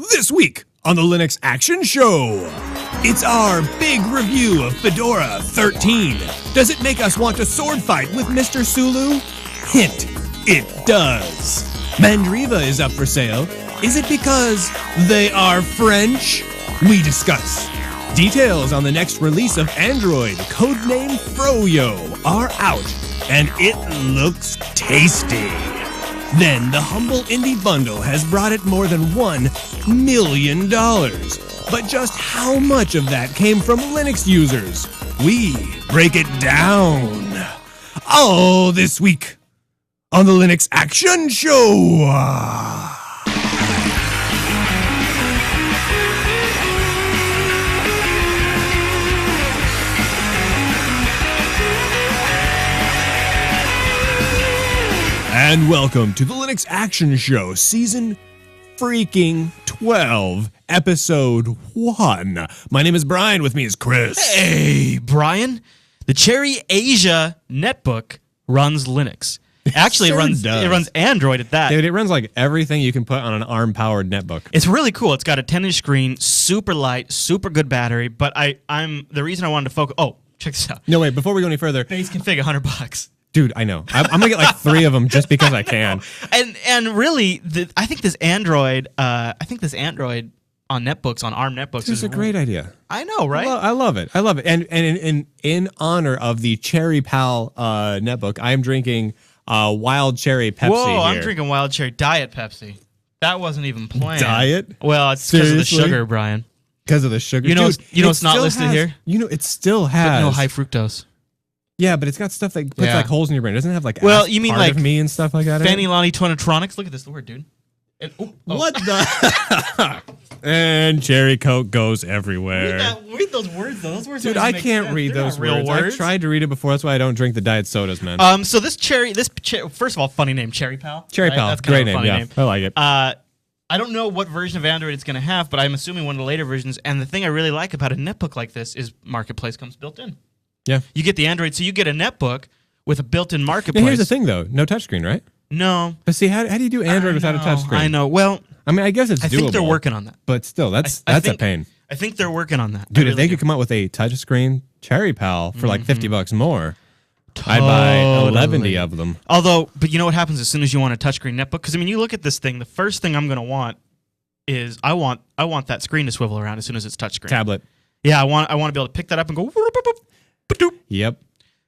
This week on the Linux Action Show, it's our big review of Fedora 13. Does it make us want to sword fight with Mr. Sulu? Hint, it does. Mandriva is up for sale. Is it because they are French? We discuss. Details on the next release of Android CODENAME FROYO are out, and it looks tasty. Then the Humble Indy Bundle has brought it more than $1 million. But just how much of that came from Linux users? We break it down. All this week on the Linux Action Show. And welcome to the Linux Action Show, Season freaking 12, Episode 1. My name is Brian, with me is Chris. Hey, Brian. The Cherry Asia netbook runs Linux. Actually, Sure it runs Android at that. Dude, it runs like everything you can put on an ARM-powered netbook. It's really cool. It's got a 10-inch screen, super light, super good battery, but I'm the reason I wanted to focus... Oh, check this out. No, wait, before we go any further... Base config, $100. Dude, I know. I'm going to get like 3 of them just because I can. And really, I think this Android on netbooks, on ARM netbooks, This is a great idea. I know, right? I love it. I love it. And in honor of the Cherry Pal netbook, I am drinking Wild Cherry Pepsi Whoa, here. I'm drinking Wild Cherry Diet Pepsi. That wasn't even planned. Diet? Well, it's because of the Seriously? sugar, Brian. Because of the sugar. You know, Dude, it's not listed here. You know, it still has... But no high fructose. Yeah, but it's got stuff that puts like holes in your brain. It doesn't have like well, you mean part like of me and stuff like that. Phenylanitronics? Look at this word, dude. What the? And cherry coke goes everywhere. Read those words though. Those words, dude, I can't read those real words. I tried to read it before. That's why I don't drink the diet sodas, man. So this first of all, funny name, Cherry Pal. Cherry Pal, That's great kind of a funny name. Yeah, I like it. I don't know what version of Android it's going to have, but I'm assuming one of the later versions. And the thing I really like about a netbook like this is Marketplace comes built in. Yeah. You get the Android, so you get a netbook with a built-in Marketplace. Now, here's the thing, though. No touchscreen, right? No. But see, how do you do Android without a touchscreen? I know. Well, I mean, I guess it's doable. I think they're working on that. But still, that's a pain. I think they're working on that. Dude, if they could come out with a touchscreen Cherry Pal for like $50 more, I'd buy 11 of them. But you know what happens as soon as you want a touchscreen netbook? Because, I mean, you look at this thing, the first thing I'm going to want is I want that screen to swivel around as soon as it's touchscreen. Tablet. Yeah, I want to be able to pick that up and go. Yep.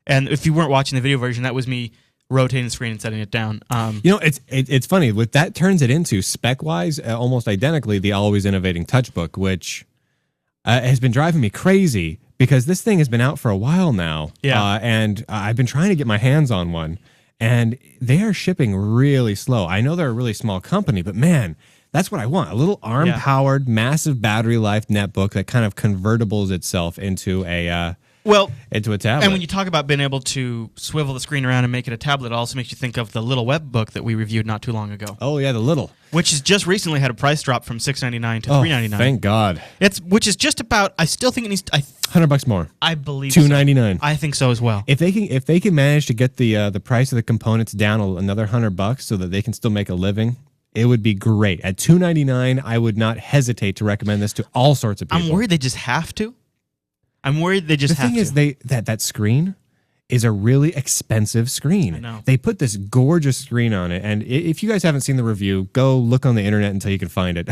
And if you weren't watching the video version, that was me rotating the screen and setting it down. You know, it's funny. What that turns it into, spec-wise, almost identically, the always innovating touchbook, which has been driving me crazy because this thing has been out for a while now. Yeah. And I've been trying to get my hands on one, and they are shipping really slow. I know they're a really small company, but man, that's what I want. A little ARM-powered, massive battery life netbook that kind of convertibles itself into a... into a tablet. And when you talk about being able to swivel the screen around and make it a tablet, it also makes you think of the little web book that we reviewed not too long ago. Oh yeah, the little, which has just recently had a price drop from $6.99 to $3.99. Thank God. Which is just about. I still think it needs $100 more. I believe $2.99. I think so as well. If they can manage to get the price of the components down another $100 so that they can still make a living, it would be great. At $2.99, I would not hesitate to recommend this to all sorts of people. I'm worried they just have to. I'm worried they just have to. The thing is, that screen is a really expensive screen. I know. They put this gorgeous screen on it, and if you guys haven't seen the review, go look on the internet until you can find it.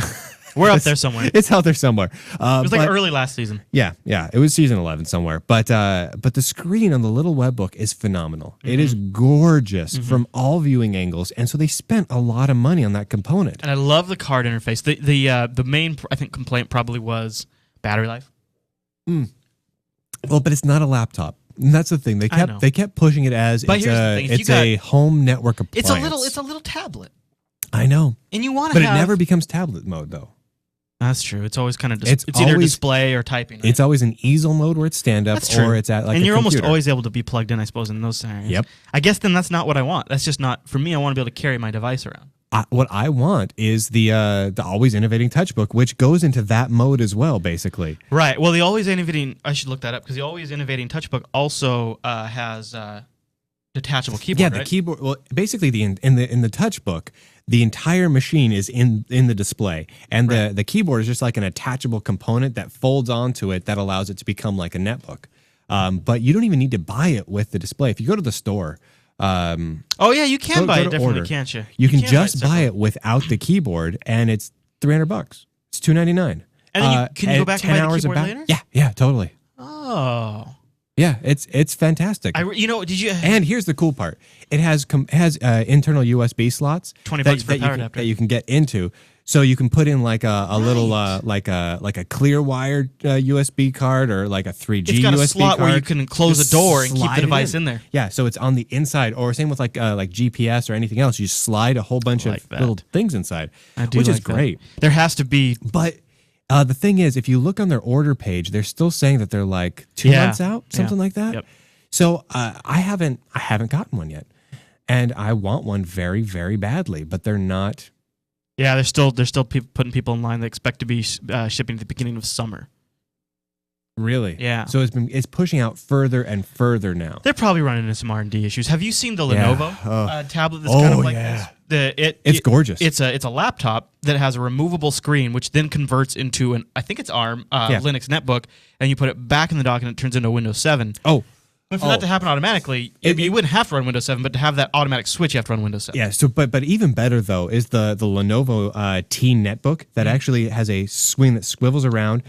We're up there somewhere. It's out there somewhere. It was like early last season. Yeah, it was season 11 somewhere. But the screen on the little webbook is phenomenal. Mm-hmm. It is gorgeous from all viewing angles, and so they spent a lot of money on that component. And I love the card interface. The main, I think, complaint probably was battery life. Well, but it's not a laptop. And that's the thing. They kept pushing it as it's a home network appliance. It's a little tablet. I know. And you want to But it never becomes tablet mode though. That's true. It's always kind of it's either display or typing. Right? It's always an easal mode where it's stand up, or it's at like. And you're computer. almost always able to be plugged in, I suppose, in those scenarios. Yep. I guess then that's not what I want. That's just not for me. I want to be able to carry my device around. What I want is the always innovating touchbook, which goes into that mode as well, basically. Right. Well, the always innovating. I should look that up because the always innovating touchbook also has detachable keyboard. Yeah, the keyboard. Well, basically, in the touchbook, the entire machine is in the display, and the keyboard is just like an attachable component that folds onto it that allows it to become like a netbook. But you don't even need to buy it with the display. If you go to the store, oh yeah, you can buy it differently, can't you? You can just buy it without the keyboard, and it's $300. It's $299. And then can you go back and buy the keyboard later? Yeah, totally. Oh. Yeah, it's fantastic. Did you? And here's the cool part: it has internal USB slots, $20 for a power adapter that you can get into. So you can put in like a little like a clear wired USB card or like a 3G USB card. It's got a slot where you can close a door and keep the device in there. Yeah, so it's on the inside, or same with like GPS or anything else. You slide a whole bunch of little things inside, which is great. There has to be, but. The thing is, if you look on their order page, they're still saying that they're like 2 months out, something like that. Yep. So I haven't gotten one yet, and I want one very, very badly, but they're not. Yeah, they're still putting people in line that expect to be shipping at the beginning of summer. Really? Yeah. So it's pushing out further and further now. They're probably running into some R&D issues. Have you seen the Lenovo tablet that's kind of like this? It's gorgeous. It's a laptop that has a removable screen, which then converts into I think it's ARM Linux netbook, and you put it back in the dock, and it turns into Windows 7. Oh. But for that to happen automatically, you wouldn't have to run Windows 7, but to have that automatic switch, you have to run Windows 7. Yeah. So, but even better though is the Lenovo T netbook that actually has a screen that swivels around,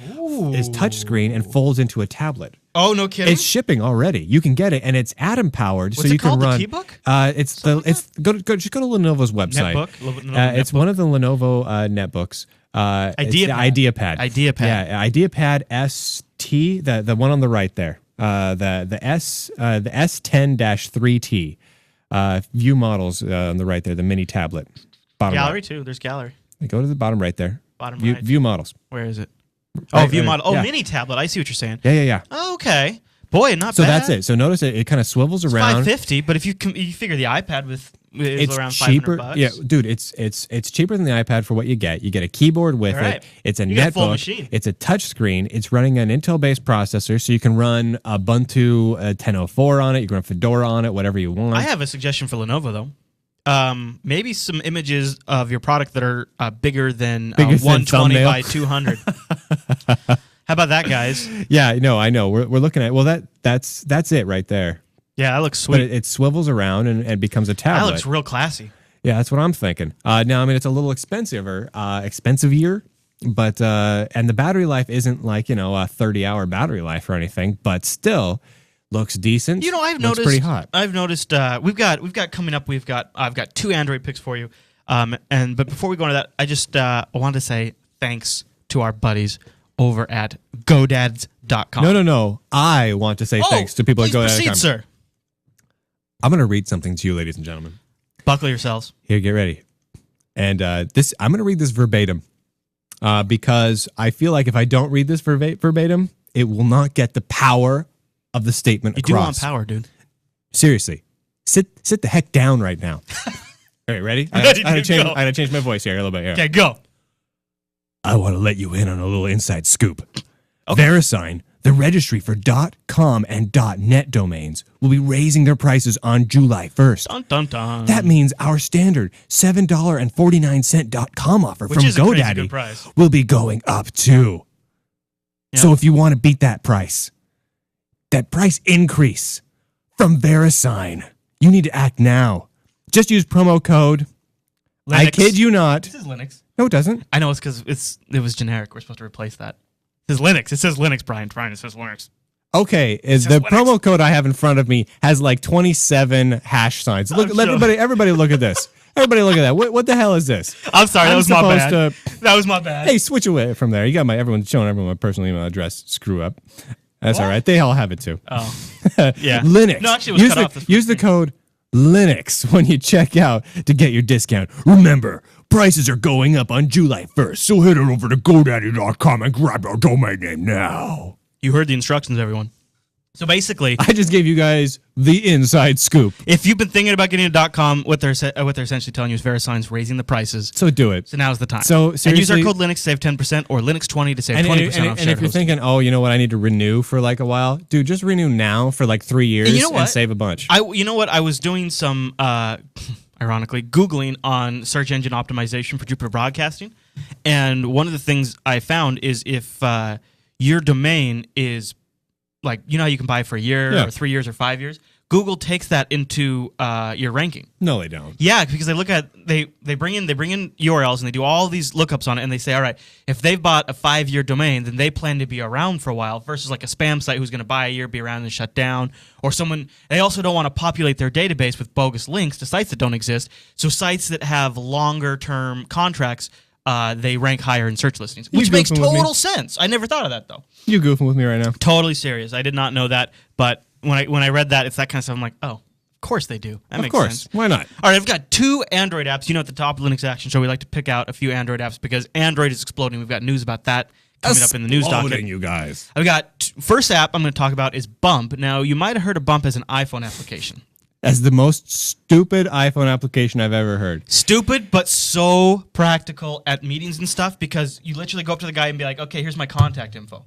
is touchscreen, and folds into a tablet. Oh, no kidding! It's shipping already. You can get it, and it's Atom powered, so What's you it called, can run. The Keybook? Just go to Lenovo's website. Netbook. It's one of the Lenovo netbooks. IdeaPad. IdeaPad. Yeah, IdeaPad ST, the one on the right there. The S10-3T. View models on the right there. The mini tablet. Bottom Gallery right. too. There's gallery. Go to the bottom right there. Bottom right. View models. Where is it? View model. Oh, yeah. mini tablet. I see what you're saying. Yeah. Oh, okay. Boy, not bad. So that's it. So notice it kind of swivels around. $550, but if you figure the iPad is around cheaper. $500. Yeah, dude, it's cheaper than the iPad for what you get. You get a keyboard with it. It's a netbook. It's a touch screen. It's running an Intel-based processor, so you can run Ubuntu 10.04 on it. You can run Fedora on it, whatever you want. I have a suggestion for Lenovo though. Maybe some images of your product that are bigger than 120 by 200. How about that, guys? Yeah, no, I know. We're looking at that's it right there. Yeah, that looks sweet. But it swivels around and becomes a tablet. That looks real classy. Yeah, that's what I'm thinking. Now, I mean, it's a little expensiver, but and the battery life isn't like a 30-hour battery life or anything, but still looks decent. I've noticed pretty hot. I've noticed we've got coming up. I've got 2 Android picks for you. But before we go into that, I just I wanted to say thanks to our buddies over at GoDads.com. No. I want to say thanks to people at GoDads.com. Proceed, sir. I'm going to read something to you, ladies and gentlemen. Buckle yourselves. Here, get ready. And I'm going to read this verbatim because I feel like if I don't read this verbatim, it will not get the power of the statement across. You do want power, dude. Seriously. Sit the heck down right now. All right, ready? I had to change my voice here a little bit. Here. Okay, go. I want to let you in on a little inside scoop. Okay. VeriSign, the registry for .com and .net domains, will be raising their prices on July 1st. Dun, dun, dun. That means our standard $7.49 .com offer from GoDaddy will be going up too. Yep. So if you want to beat that price increase from VeriSign, you need to act now. Just use promo code. Linux. I kid you not. This is Linux. No, it doesn't. I know it's because it was generic. We're supposed to replace that. It says Linux. It says Linux, Brian. It says Linux. Okay, the promo code I have in front of me has like 27 hash signs. Look, everybody look at this. Everybody look at that. What the hell is this? I'm sorry, that was my bad. That was my bad. Hey, switch away from there. You got showing everyone my personal email address. Screw up. That's all right. They all have it too. Oh, yeah. Linux. No, actually, it was cut off. Use the code Linux when you check out to get your discount. Remember, prices are going up on July 1st, so head on over to GoDaddy.com and grab your domain name now. You heard the instructions, everyone. So basically, I just gave you guys the inside scoop. If you've been thinking about getting a .com, what they're essentially telling you is VeriSign's raising the prices. So do it. So now's the time. So seriously, and use our code Linux to save 10% or Linux20 to save 20% off. And if you're thinking, oh, you know what, I need to renew for like a while, dude, just renew now for like 3 years and save a bunch. You know what? I was doing some. I ironically, Googling on search engine optimization for Jupiter Broadcasting. And one of the things I found is if your domain is like, you know how you can buy for a year or 3 years or 5 years? Google takes that into your ranking. No, they don't. Yeah, because they look at they bring in URLs and they do all these lookups on it, and they say, all right, if they've bought a 5-year domain, then they plan to be around for a while. Versus like a spam site who's going to buy a year, be around, and shut down, or someone. They also don't want to populate their database with bogus links to sites that don't exist. So sites that have longer term contracts, they rank higher in search listings, which makes total sense. I never thought of that though. You goofing with me right now? Totally serious. I did not know that, but when I read that, it's that kind of stuff. I'm like, oh, of course they do. That makes sense. Why not? All right, I've got 2 Android apps. You know, at the top of Linux Action Show, we like to pick out a few Android apps because Android is exploding. We've got news about that coming up in the news docket. You guys. I've got first app I'm going to talk about is Bump. Now, you might have heard of Bump as an iPhone application. As the most stupid iPhone application I've ever heard. Stupid, but so practical at meetings and stuff because you literally go up to the guy and be like, okay, here's my contact info.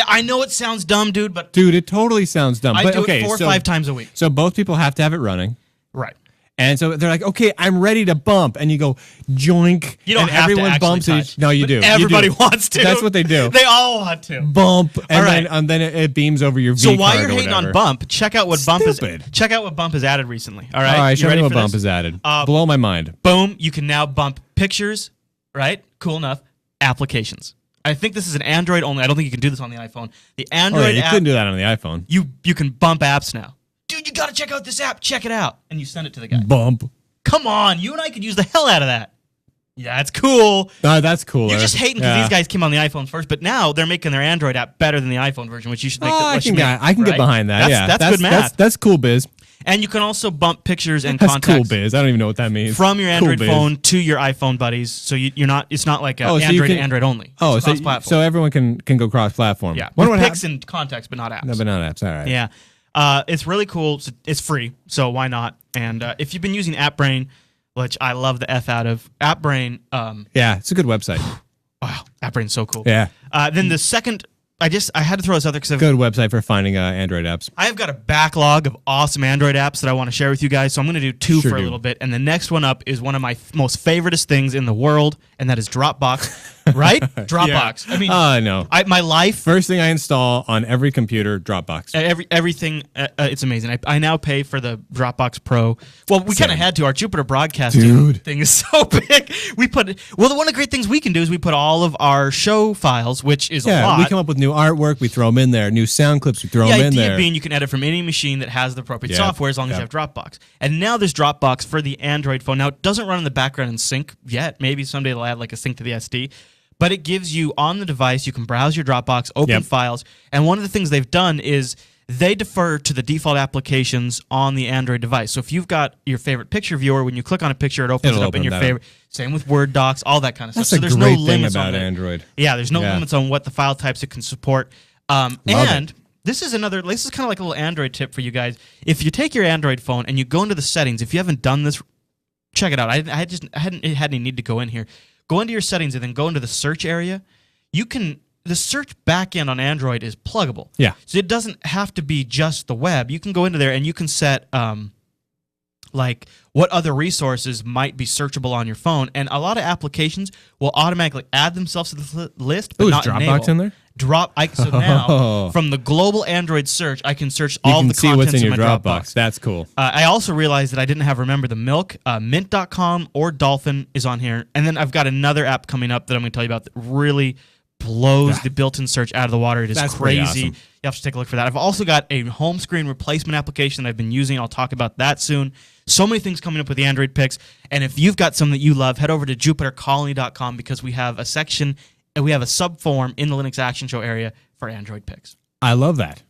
I know it sounds dumb, dude, but... Dude, it totally sounds dumb. I do it 4 or 5 times a week. So both people have to have it running. Right. And so they're like, okay, I'm ready to bump. And you go, joink. You don't and have everyone to bumps touch. No, you do. Everybody you do. wants to. That's what they do. They all want to. Bump. And right. then it beams over your V So card while you're or hating whatever. on Bump, check out what Stupid. Bump has added recently. All right? All right, You show ready me what for Bump this? has added. Blow my mind. Boom. You can now bump pictures, right? Cool enough. Applications. I think this is an Android only. I don't think you can do this on the iPhone. The Android you app, couldn't do that on the iPhone. You can bump apps now. Dude, you got to check out this app. Check it out. And you send it to the guy. Bump. Come on. You and I could use the hell out of that. Yeah, it's cool. That's cooler. You're just hating because these guys came on the iPhones first, but now they're making their Android app better than the iPhone version, which you should make. I can get behind that. That's good math. That's cool biz. And you can also bump pictures and That's contacts cool biz. I don't even know what that means. from your Android Cool biz. phone to your iPhone buddies. So you're not. It's not like Android to Android only. It's cross-platform. So everyone can go cross-platform. Yeah, Wonder with what pics and contacts, but not apps. No, but not apps. All right. Yeah, it's really cool. It's free, so why not? And if you've been using AppBrain, which I love the F out of AppBrain. Yeah, it's a good website. Wow, AppBrain's so cool. Yeah. Then the second, I had to throw this out there because good website for finding Android apps. I've got a backlog of awesome Android apps that I want to share with you guys, so I'm going to do 2 for a little bit. And the next one up is one of my most favoriteest things in the world, and that is Dropbox. Right? Dropbox. Yeah. I mean, no. My life. First thing I install on every computer, Dropbox. Everything. It's amazing. I now pay for the Dropbox Pro. Well, we kind of had to. Our Jupiter Broadcasting thing is so big. One of the great things we can do is we put all of our show files, which is a lot. We come up with new artwork, we throw them in there. New sound clips, we throw them in there. The idea being you can edit from any machine that has the appropriate software as long as you have Dropbox. And now there's Dropbox for the Android phone. Now, it doesn't run in the background in sync yet. Maybe someday they'll add like a sync to the SD. But it gives you on the device, you can browse your Dropbox, open files. And one of the things they've done is they defer to the default applications on the Android device. So if you've got your favorite picture viewer, when you click on a picture, it opens it up in your favorite. Same with Word docs, all that kind of stuff. That's so there's a great no limits thing about on Android. Yeah, there's no limits on what the file types it can support. And this is kind of like a little Android tip for you guys. If you take your Android phone and you go into the settings, if you haven't done this, check it out. I hadn't had any need to go in here. Go into your settings and then go into the search area. The search backend on Android is pluggable. Yeah. So it doesn't have to be just the web. You can go into there and you can set like what other resources might be searchable on your phone. And a lot of applications will automatically add themselves to the list, but not Dropbox enable. in there? So now, from the global Android search, I can search all the contents in my Dropbox. That's cool. I also realized that I didn't have Remember the Milk. Mint.com or Dolphin is on here. And then I've got another app coming up that I'm going to tell you about that really blows the built-in search out of the water. It is crazy. Awesome. You have to take a look for that. I've also got a home screen replacement application that I've been using. I'll talk about that soon. So many things coming up with the Android picks. And if you've got some that you love, head over to jupitercolony.com because we have a section and we have a subform in the Linux Action Show area for Android picks. I love that.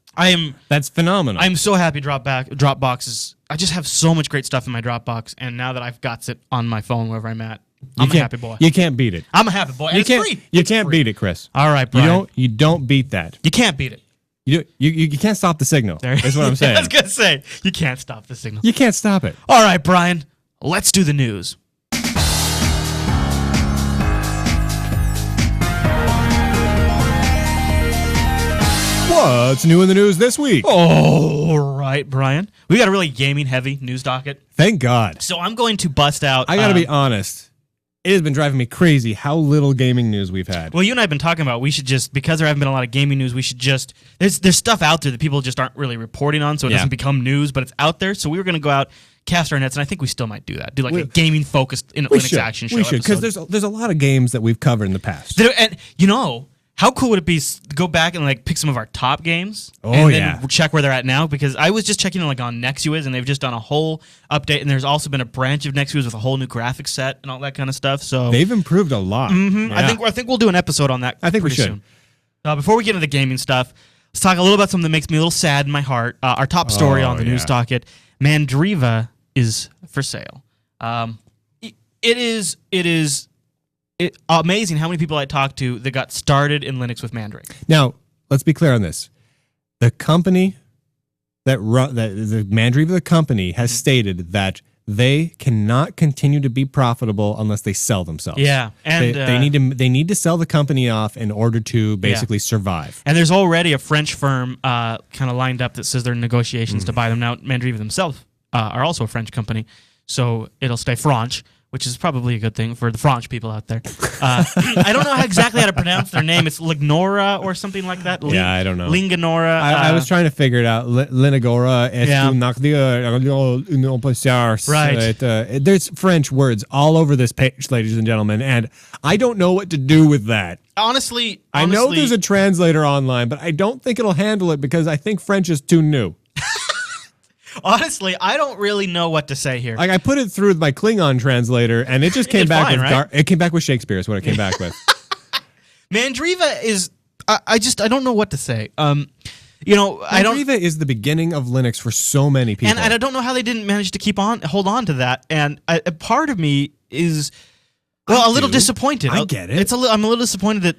That's phenomenal. I'm so happy Dropbox is... I just have so much great stuff in my Dropbox, and now that I've got it on my phone wherever I'm at, I'm a happy boy. You can't beat it. I'm a happy boy. It's free. You can't beat it, Chris. All right, Brian. You don't beat that. You can't beat it. You can't stop the signal. That's what I'm saying. I was going to say, you can't stop the signal. You can't stop it. All right, Brian, let's do the news. What's new in the news this week? All right, Brian. We got a really gaming-heavy news docket. Thank God. So I'm going to bust out... I got to be honest. It has been driving me crazy how little gaming news we've had. Well, you and I have been talking about we should just, because there haven't been a lot of gaming news, we should just... There's stuff out there that people just aren't really reporting on, so it doesn't become news, but it's out there. So we were going to go out, cast our nets, and I think we still might do that. Do like a gaming-focused Linux action show. We should, because there's a lot of games that we've covered in the past. And, you know... How cool would it be to go back and like pick some of our top games and then check where they're at now? Because I was just checking like on NextUIS, and they've just done a whole update, and there's also been a branch of NextUIS with a whole new graphics set and all that kind of stuff. So they've improved a lot. Mm-hmm. Yeah. I think we'll do an episode on that. I think we should. Soon. Before we get into the gaming stuff, let's talk a little about something that makes me a little sad in my heart. Our top story on the news docket: Mandriva is for sale. It is amazing how many people I talked to that got started in Linux with Mandrake. Now, let's be clear on this. The company the Mandriva, the company, has stated that they cannot continue to be profitable unless they sell themselves. Yeah, and they need to sell the company off in order to basically survive. And there's already a French firm kind of lined up that says they're in negotiations to buy them. Now, Mandriva themselves are also a French company, so it'll stay French, which is probably a good thing for the French people out there. I don't know exactly how to pronounce their name. It's Lignora or something like that. I don't know. Linganora. I was trying to figure it out. Linagora. Right. There's French words all over this page, ladies and gentlemen, and I don't know what to do with that. Honestly, I know there's a translator online, but I don't think it'll handle it because I think French is too new. Honestly, I don't really know what to say here. Like I put it through my Klingon translator, and it just came back with it came back with Shakespeare. Is what it came back with. Mandriva is. I don't know what to say. Mandriva is the beginning of Linux for so many people, and I don't know how they didn't manage to hold on to that. And a part of me is a little disappointed. I get it. I'm a little disappointed that.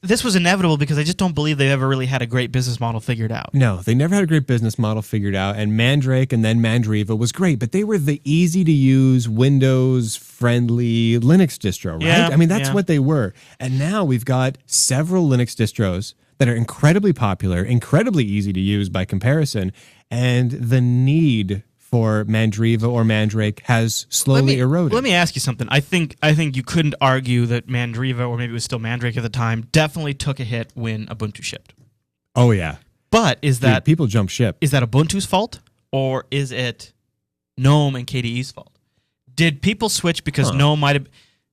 This was inevitable because I just don't believe they ever really had a great business model figured out. No, they never had a great business model figured out, and Mandrake and then Mandriva was great, but they were the easy-to-use, Windows-friendly Linux distro, right? Yeah, I mean, that's what they were. And now we've got several Linux distros that are incredibly popular, incredibly easy to use by comparison, and the need for Mandriva or Mandrake has slowly eroded. Let me ask you something. I think you couldn't argue that Mandriva, or maybe it was still Mandrake at the time, definitely took a hit when Ubuntu shipped. Oh yeah. But Dude, people jump ship? Is that Ubuntu's fault, or is it GNOME and KDE's fault? Did people switch because GNOME might have?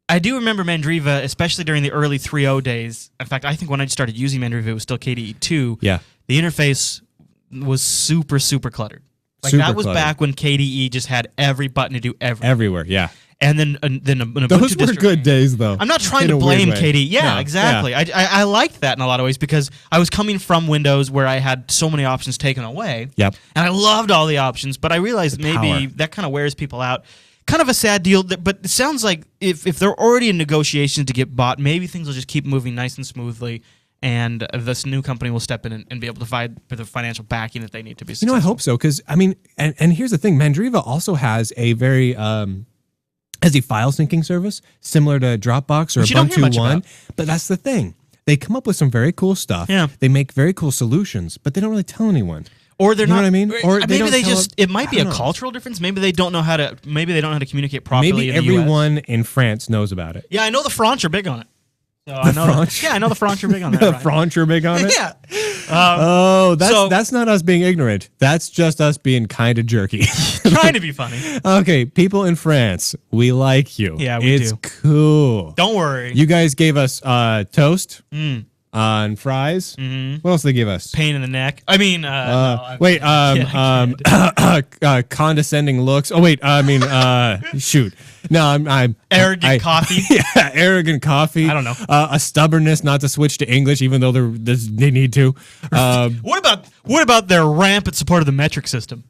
I do remember Mandriva, especially during the early 3.0 days. In fact, I think when I started using Mandriva, it was still KDE 2. Yeah. The interface was super, super cluttered. Like that was back when KDE just had every button to do everything. Everywhere, yeah. And then an Ubuntu those were good days, though. I'm not trying to blame KDE. Yeah, exactly. Yeah. I liked that in a lot of ways because I was coming from Windows where I had so many options taken away. Yep. And I loved all the options, but I realized maybe that kind of wears people out. Kind of a sad deal, but it sounds like if they're already in negotiations to get bought, maybe things will just keep moving nice and smoothly. And this new company will step in and be able to provide the financial backing that they need to be successful. I hope so, because, I mean, and here's the thing, Mandriva also has a very, has a file syncing service, similar to Dropbox or Ubuntu One, but that's the thing. They come up with some very cool stuff. Yeah. They make very cool solutions, but they don't really tell anyone. Or they're not. You know what I mean? Or maybe they just. It might be a cultural difference. Maybe they don't know how to. Maybe they don't know how to communicate properly. Maybe everyone in France knows about it. Yeah, I know the French are big on it. So I know the French are big on that. The French are big on it? Yeah. That's not us being ignorant. That's just us being kind of jerky. Trying to be funny. Okay, people in France, we like you. Yeah, we do. It's cool. Don't worry. You guys gave us toast and fries. Mm-hmm. What else did they give us? Pain in the neck. I mean, condescending looks. Oh wait, I mean, shoot. No, I'm arrogant coffee. Yeah, arrogant coffee. I don't know. A stubbornness not to switch to English, even though they need to. What about their rampant support of the metric system?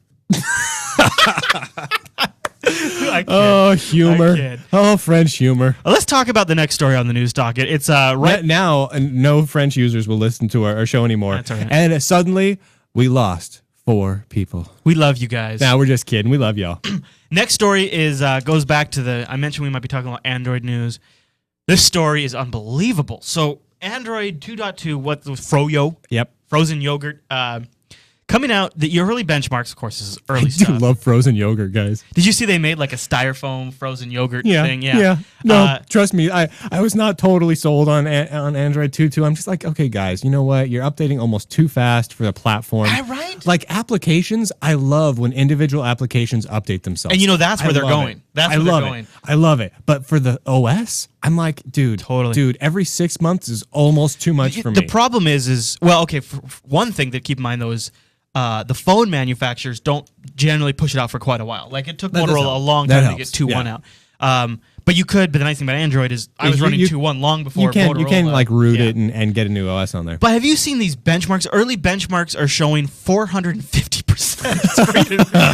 Oh, humor. Oh, French humor. Let's talk about the next story on the news docket. It's right now. No French users will listen to our show anymore. That's all right. And suddenly, we lost 4 people. We love you guys. Nah, we're just kidding. We love y'all. Next story is goes back to I mentioned we might be talking about Android news. This story is unbelievable. So Android 2.2, what was Fryo? Yep. frozen yogurt. Coming out, the early benchmarks, of course, is early I stuff. do love frozen yogurt, guys. Did you see they made like a styrofoam frozen yogurt thing? Yeah. No, trust me, I was not totally sold on Android 2.2. I'm just like, okay, guys, you know what? You're updating almost too fast for the platform. Right? Like applications, I love when individual applications update themselves. And that's where they're going. That's where they're going. I love it. But for the OS, I'm like, dude, every 6 months is almost too much for me. The problem is well, okay, for one thing to keep in mind though is the phone manufacturers don't generally push it out for quite a while. Like it took Motorola a long time to get 2.1 out. But you could. But the nice thing about Android is I was running 2.1 long before Motorola. You can like root it and get a new OS on there. But have you seen these benchmarks? Early benchmarks are showing 450%.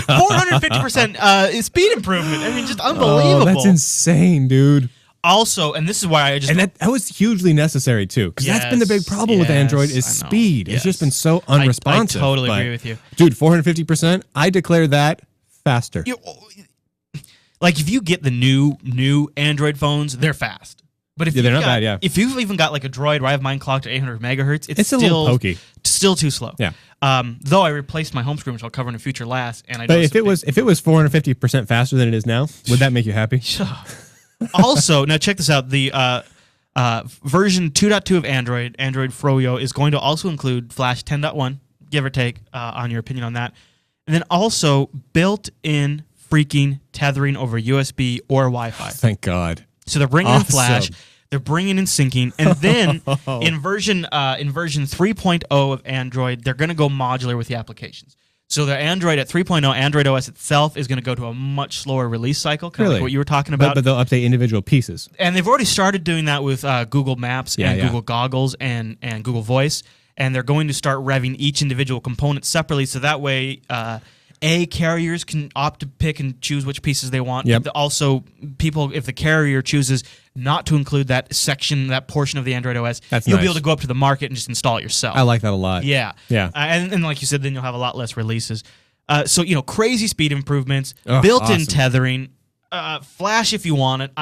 450% speed improvement. I mean, just unbelievable. Oh, that's insane, dude. Also, and this is why I just... And that was hugely necessary, too. Because that's been the big problem with Android is speed. It's just been so unresponsive. I totally agree with you. Dude, 450%, I declare that faster. Like, if you get the new Android phones, they're fast. But if they're not bad, if you've even got like a Droid where I have mine clocked at 800 megahertz, it's still a little pokey. Still too slow. Yeah. Though I replaced my home screen, which I'll cover in a future last. But if it was 450% faster than it is now, would that make you happy? Also, now check this out. The version 2.2 of Android Froyo, is going to also include Flash 10.1, give or take, on your opinion on that. And then also built-in freaking tethering over USB or Wi-Fi. Thank God. So they're bringing in Flash, they're bringing in syncing, and then in version 3.0 of Android, they're going to go modular with the applications. So the Android at 3.0, Android OS itself is going to go to a much slower release cycle, kind of like what you were talking about. But they'll update individual pieces. And they've already started doing that with Google Maps and Google Goggles and Google Voice, and they're going to start revving each individual component separately, so that way carriers can opt to pick and choose which pieces they want. Yep. Also, people, if the carrier chooses not to include that section, that portion of the Android OS, you'll be able to go up to the market and just install it yourself. I like that a lot. Yeah. Yeah. And like you said, then you'll have a lot less releases. So, crazy speed improvements, built-in tethering, Flash if you want it.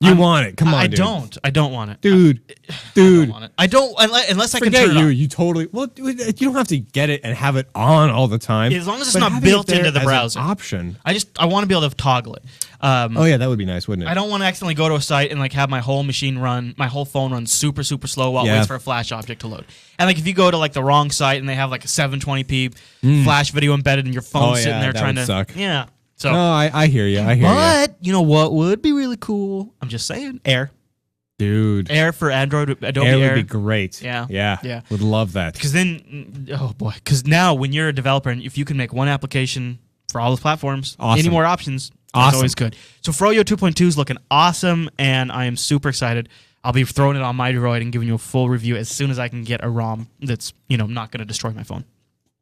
You want it? Come on, dude. I don't want it, dude. I don't want it. I don't unless I can turn it on. You totally. Well, you don't have to get it and have it on all the time. As long as it's not built into the browser. Option. I want to be able to toggle it. Oh yeah, that would be nice, wouldn't it? I don't want to accidentally go to a site and like have my whole phone run super slow while it waits for a Flash object to load. And like if you go to like the wrong site and they have like a 720p Flash video embedded and your phone's sitting there trying to suck. Yeah. So, no, I hear you. But you know what would be really cool? I'm just saying, Air. Dude. Air for Android, Adobe Air Air would be great. Yeah. Would love that. Because then, oh boy, because now when you're a developer and if you can make one application for all the platforms, any more options, that's always good. So Froyo 2.2 is looking awesome, and I am super excited. I'll be throwing it on my Droid and giving you a full review as soon as I can get a ROM that's not going to destroy my phone.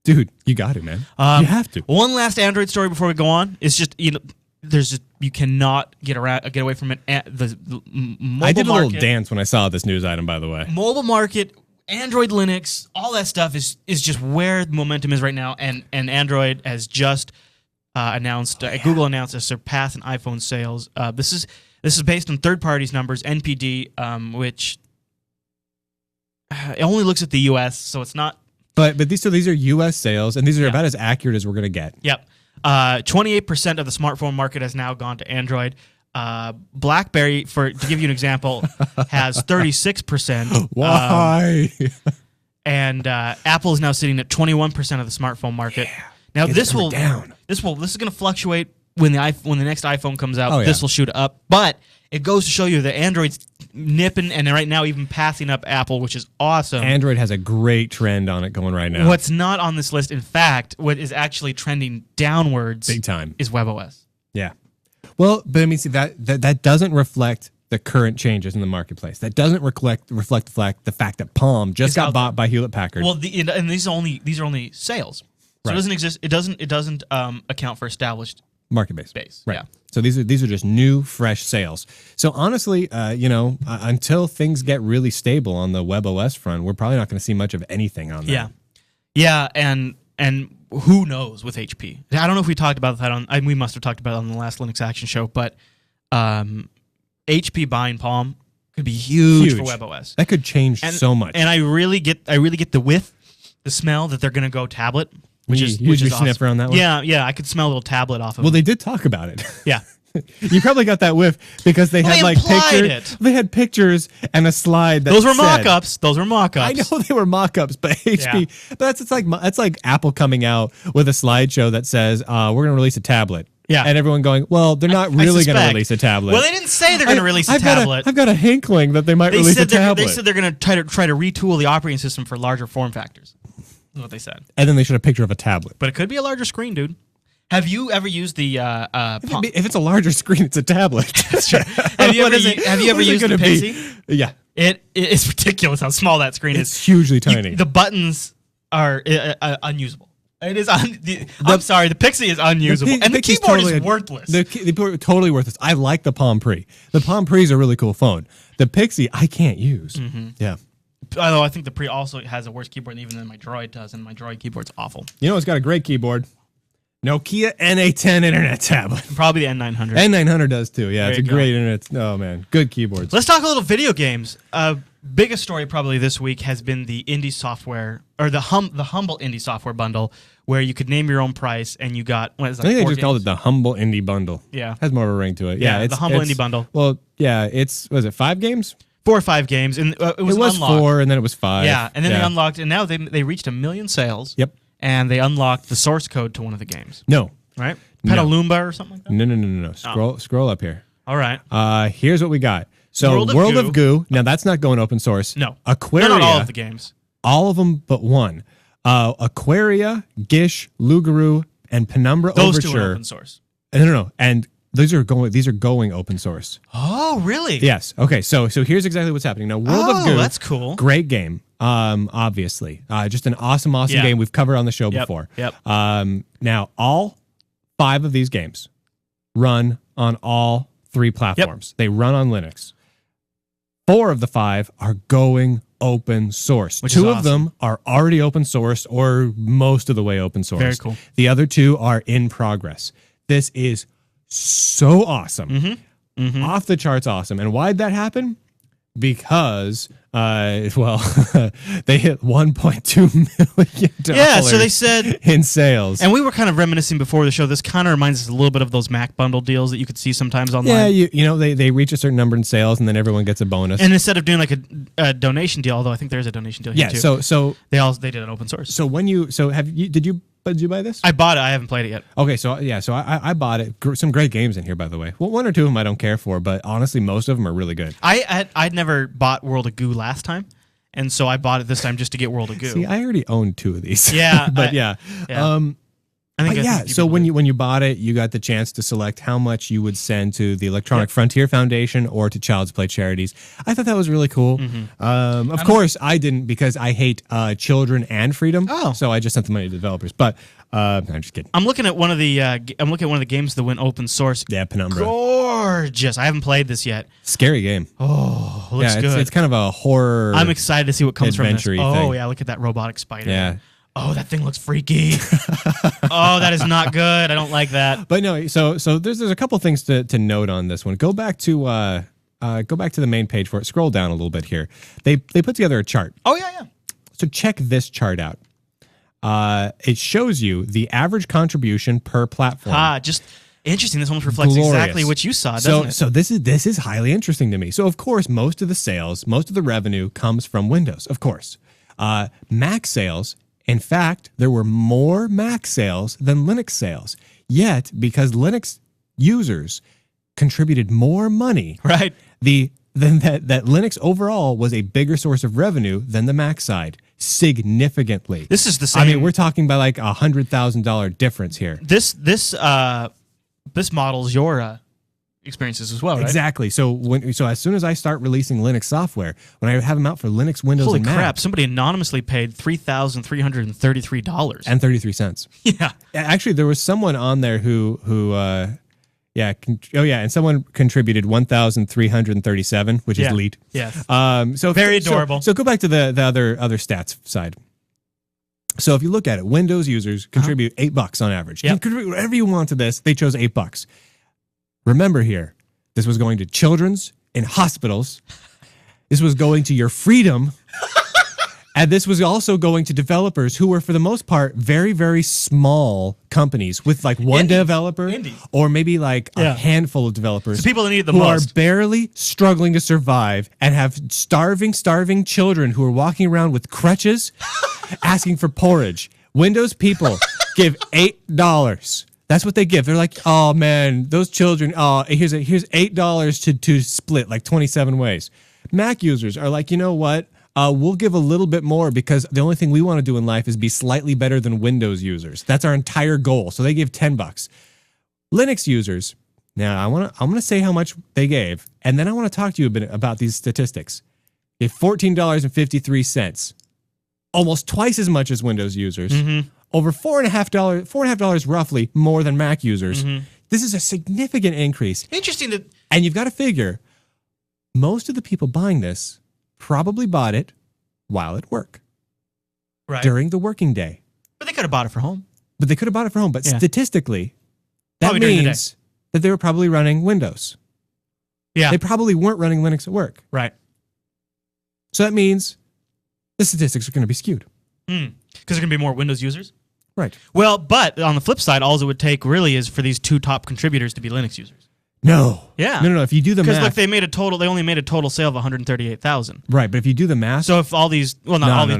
Dude, you got it, man. You have to. One last Android story before we go on. It's just you cannot get away from it. The mobile I did a little market, dance when I saw this news item, by the way. Mobile market, Android, Linux, all that stuff is just where the momentum is right now. And Android has just announced. Google announced a surpass in iPhone sales. This is based on third parties numbers, NPD, which it only looks at the U.S., so it's not. But these are U.S. sales, and these are about as accurate as we're going to get. Yep. 28% of the smartphone market has now gone to Android. BlackBerry, to give you an example, has 36%. Why? And Apple is now sitting at 21% of the smartphone market. Yeah. Now this is going to fluctuate when the next iPhone comes out. This will shoot up, but it goes to show you that Android's nipping and right now even passing up Apple, which is awesome. Android has a great trend on it going right now. What's not on this list, in fact, what is actually trending downwards big time is WebOS. Yeah. Well, but I mean, see, that doesn't reflect the current changes in the marketplace. That doesn't reflect the fact that Palm just got bought by Hewlett Packard. Well, and these are only sales. So it doesn't exist. It doesn't account for established market base. Right. Yeah. So these are just new, fresh sales. So honestly, until things get really stable on the WebOS front, we're probably not going to see much of anything on that. Yeah. Yeah, and who knows with HP? I don't know if we talked about that we must have talked about it on the last Linux Action Show, but HP buying Palm Could be huge for WebOS. That could change so much. And I really get the whiff, the smell that they're going to go tablet, which is awesome. Sniff around that one? Yeah, I could smell a little tablet off of it. Well, they did talk about it. Yeah. You probably got that whiff because they had like pictures. They had pictures and a slide that those were mock-ups. Those were mock-ups. I know they were mock-ups, but HP. Yeah. But that's like Apple coming out with a slideshow that says we're going to release a tablet. Yeah. And everyone going, well, they're not really going to release a tablet. Well, they didn't say they're going to release a tablet. I've got a hankling that they might release a tablet. They said they're going to try to retool the operating system for larger form factors. That's what they said. And then they showed a picture of a tablet. But it could be a larger screen, dude. Have you ever used the if it's a larger screen, it's a tablet. That's true. Have you ever used the Pixie? Yeah. It's ridiculous how small that screen is. It's hugely tiny. The buttons are unusable. It is. I'm sorry. The Pixie is unusable, and the keyboard is worthless. The keyboard is totally worthless. I like the Palm Pre. The Palm Pre is a really cool phone. The Pixie I can't use. Mm-hmm. Yeah. Although I think the Pre also has a worse keyboard even than my Droid does, and my Droid keyboard's awful. You know, it's got a great keyboard. Nokia NA10 internet tablet. Probably the N900. N900 does too. Yeah, it's a great internet. Oh man, good keyboards. Let's talk a little video games. Biggest story probably this week has been the indie software or the Humble Indie Software Bundle, where you could name your own price and you got. What is that, I think they just called it the Humble Indie Bundle. Yeah, has more of a ring to it. Yeah, it's the Humble Indie Bundle. Well, yeah, was it 5 games? 4 or 5 games, and it was unlocked. 4, and then it was 5. Yeah, and then they unlocked, and now they reached 1 million sales. Yep, and they unlocked the source code to one of the games. No. Right? Petalumba or something like that? No. Scroll up here. All right. Here's what we got. So World of Goo. Now that's not going open source. No. Aquaria. Not all of the games. All of them but one. Aquaria, Gish, Lugaru, and Penumbra Those Overture. 2 are open source. No. And these are going open source. Oh, really? Yes. Okay. So here's exactly what's happening. Now World of Goo. That's cool. Great game. Obviously. Just an awesome game we've covered on the show before. Yep. Now all 5 of these games run on all 3 platforms. Yep. They run on Linux. 4 of the 5 are going open source. Which 2 is of them are already open source or most of the way open source. Very cool. The other 2 are in progress. This is so awesome. Mm-hmm. Mm-hmm. Off the charts awesome. And why'd that happen? Because, they hit $1.2 million. Yeah, so they said in sales. And we were kind of reminiscing before the show. This kind of reminds us a little bit of those Mac bundle deals that you could see sometimes online. Yeah, you know, they reach a certain number in sales, and then everyone gets a bonus. And instead of doing like a donation deal, although I think there is a donation deal here too. So they did an open source. So did you buy this? I bought it. I haven't played it yet. Okay, so I bought it. Some great games in here, by the way. Well, 1 or 2 of them I don't care for, but honestly, most of them are really good. I'd never bought World of Goo last time, and so I bought it this time just to get World of Goo. See, I already owned 2 of these. Yeah, but So when you bought it, you got the chance to select how much you would send to the Electronic Frontier Foundation or to Child's Play charities. I thought that was really cool. Mm-hmm. Of course, I didn't because I hate children and freedom. Oh, so I just sent the money to the developers. But I'm just kidding. I'm looking at one of the games that went open source. Yeah, Penumbra. Gorgeous. I haven't played this yet. Scary game. Oh, looks good. It's kind of a horror. I'm excited to see what comes from this. Thing. Oh yeah, look at that robotic spider. Yeah. Oh, that thing looks freaky. Oh, that is not good. I don't like that. But no, so there's a couple things to note on this one. Go back to the main page for it. Scroll down a little bit here. They put together a chart. Oh yeah. So check this chart out. It shows you the average contribution per platform. Just interesting. This almost reflects exactly what you saw, doesn't it? So this is highly interesting to me. So of course, most of the sales, most of the revenue comes from Windows. Of course, Mac sales. In fact, there were more Mac sales than Linux sales. Yet, because Linux users contributed more money, right? Then that Linux overall was a bigger source of revenue than the Mac side, significantly. This is the same. I mean, we're talking by like $100,000 difference here. This models your experiences as well, right? Exactly. So as soon as I start releasing Linux software, when I have them out for Linux, Windows, and Mac. Holy crap! Somebody anonymously paid $3,333 and 33 cents. Yeah. Actually, there was someone on there who and someone contributed 1,337, which is lead. Yes. So very adorable. So go back to the other stats side. So if you look at it, Windows users contribute $8 on average. You can contribute whatever you want to this. They chose $8. Remember here, this was going to children's in hospitals This was going to your freedom. And this was also going to developers who were, for the most part, very, very small companies with like one developer or maybe like a handful of developers. The people that need it the who most. are barely struggling to survive and have starving children who are walking around with crutches asking for porridge. Windows people give $8. That's what they give. They're like, oh man, those children, here's $8 to split like 27 ways. Mac users are like, you know what? We'll give a little bit more because the only thing we want to do in life is be slightly better than Windows users. That's our entire goal. So they give $10. Linux users, now I'm gonna say how much they gave, and then I want to talk to you a bit about these statistics. They gave $14.53, almost twice as much as Windows users. Over $4.50 roughly more than Mac users. This is a significant increase. Interesting that, and you've got to figure most of the people buying this probably bought it while at work, during the working day. But they could have bought it for home. But statistically, that Probably means that they were probably running Windows. Yeah. They probably weren't running Linux at work. Right. So that means the statistics are going to be skewed. Because there's going to be more Windows users? Right. Well, but on the flip side, all it would take really is for these two top contributors to be Linux users. No. Yeah. No. If you do the math. Because look, they only made a total sale of 138,000. Right, but if you do the math. So if all these, well, not all these,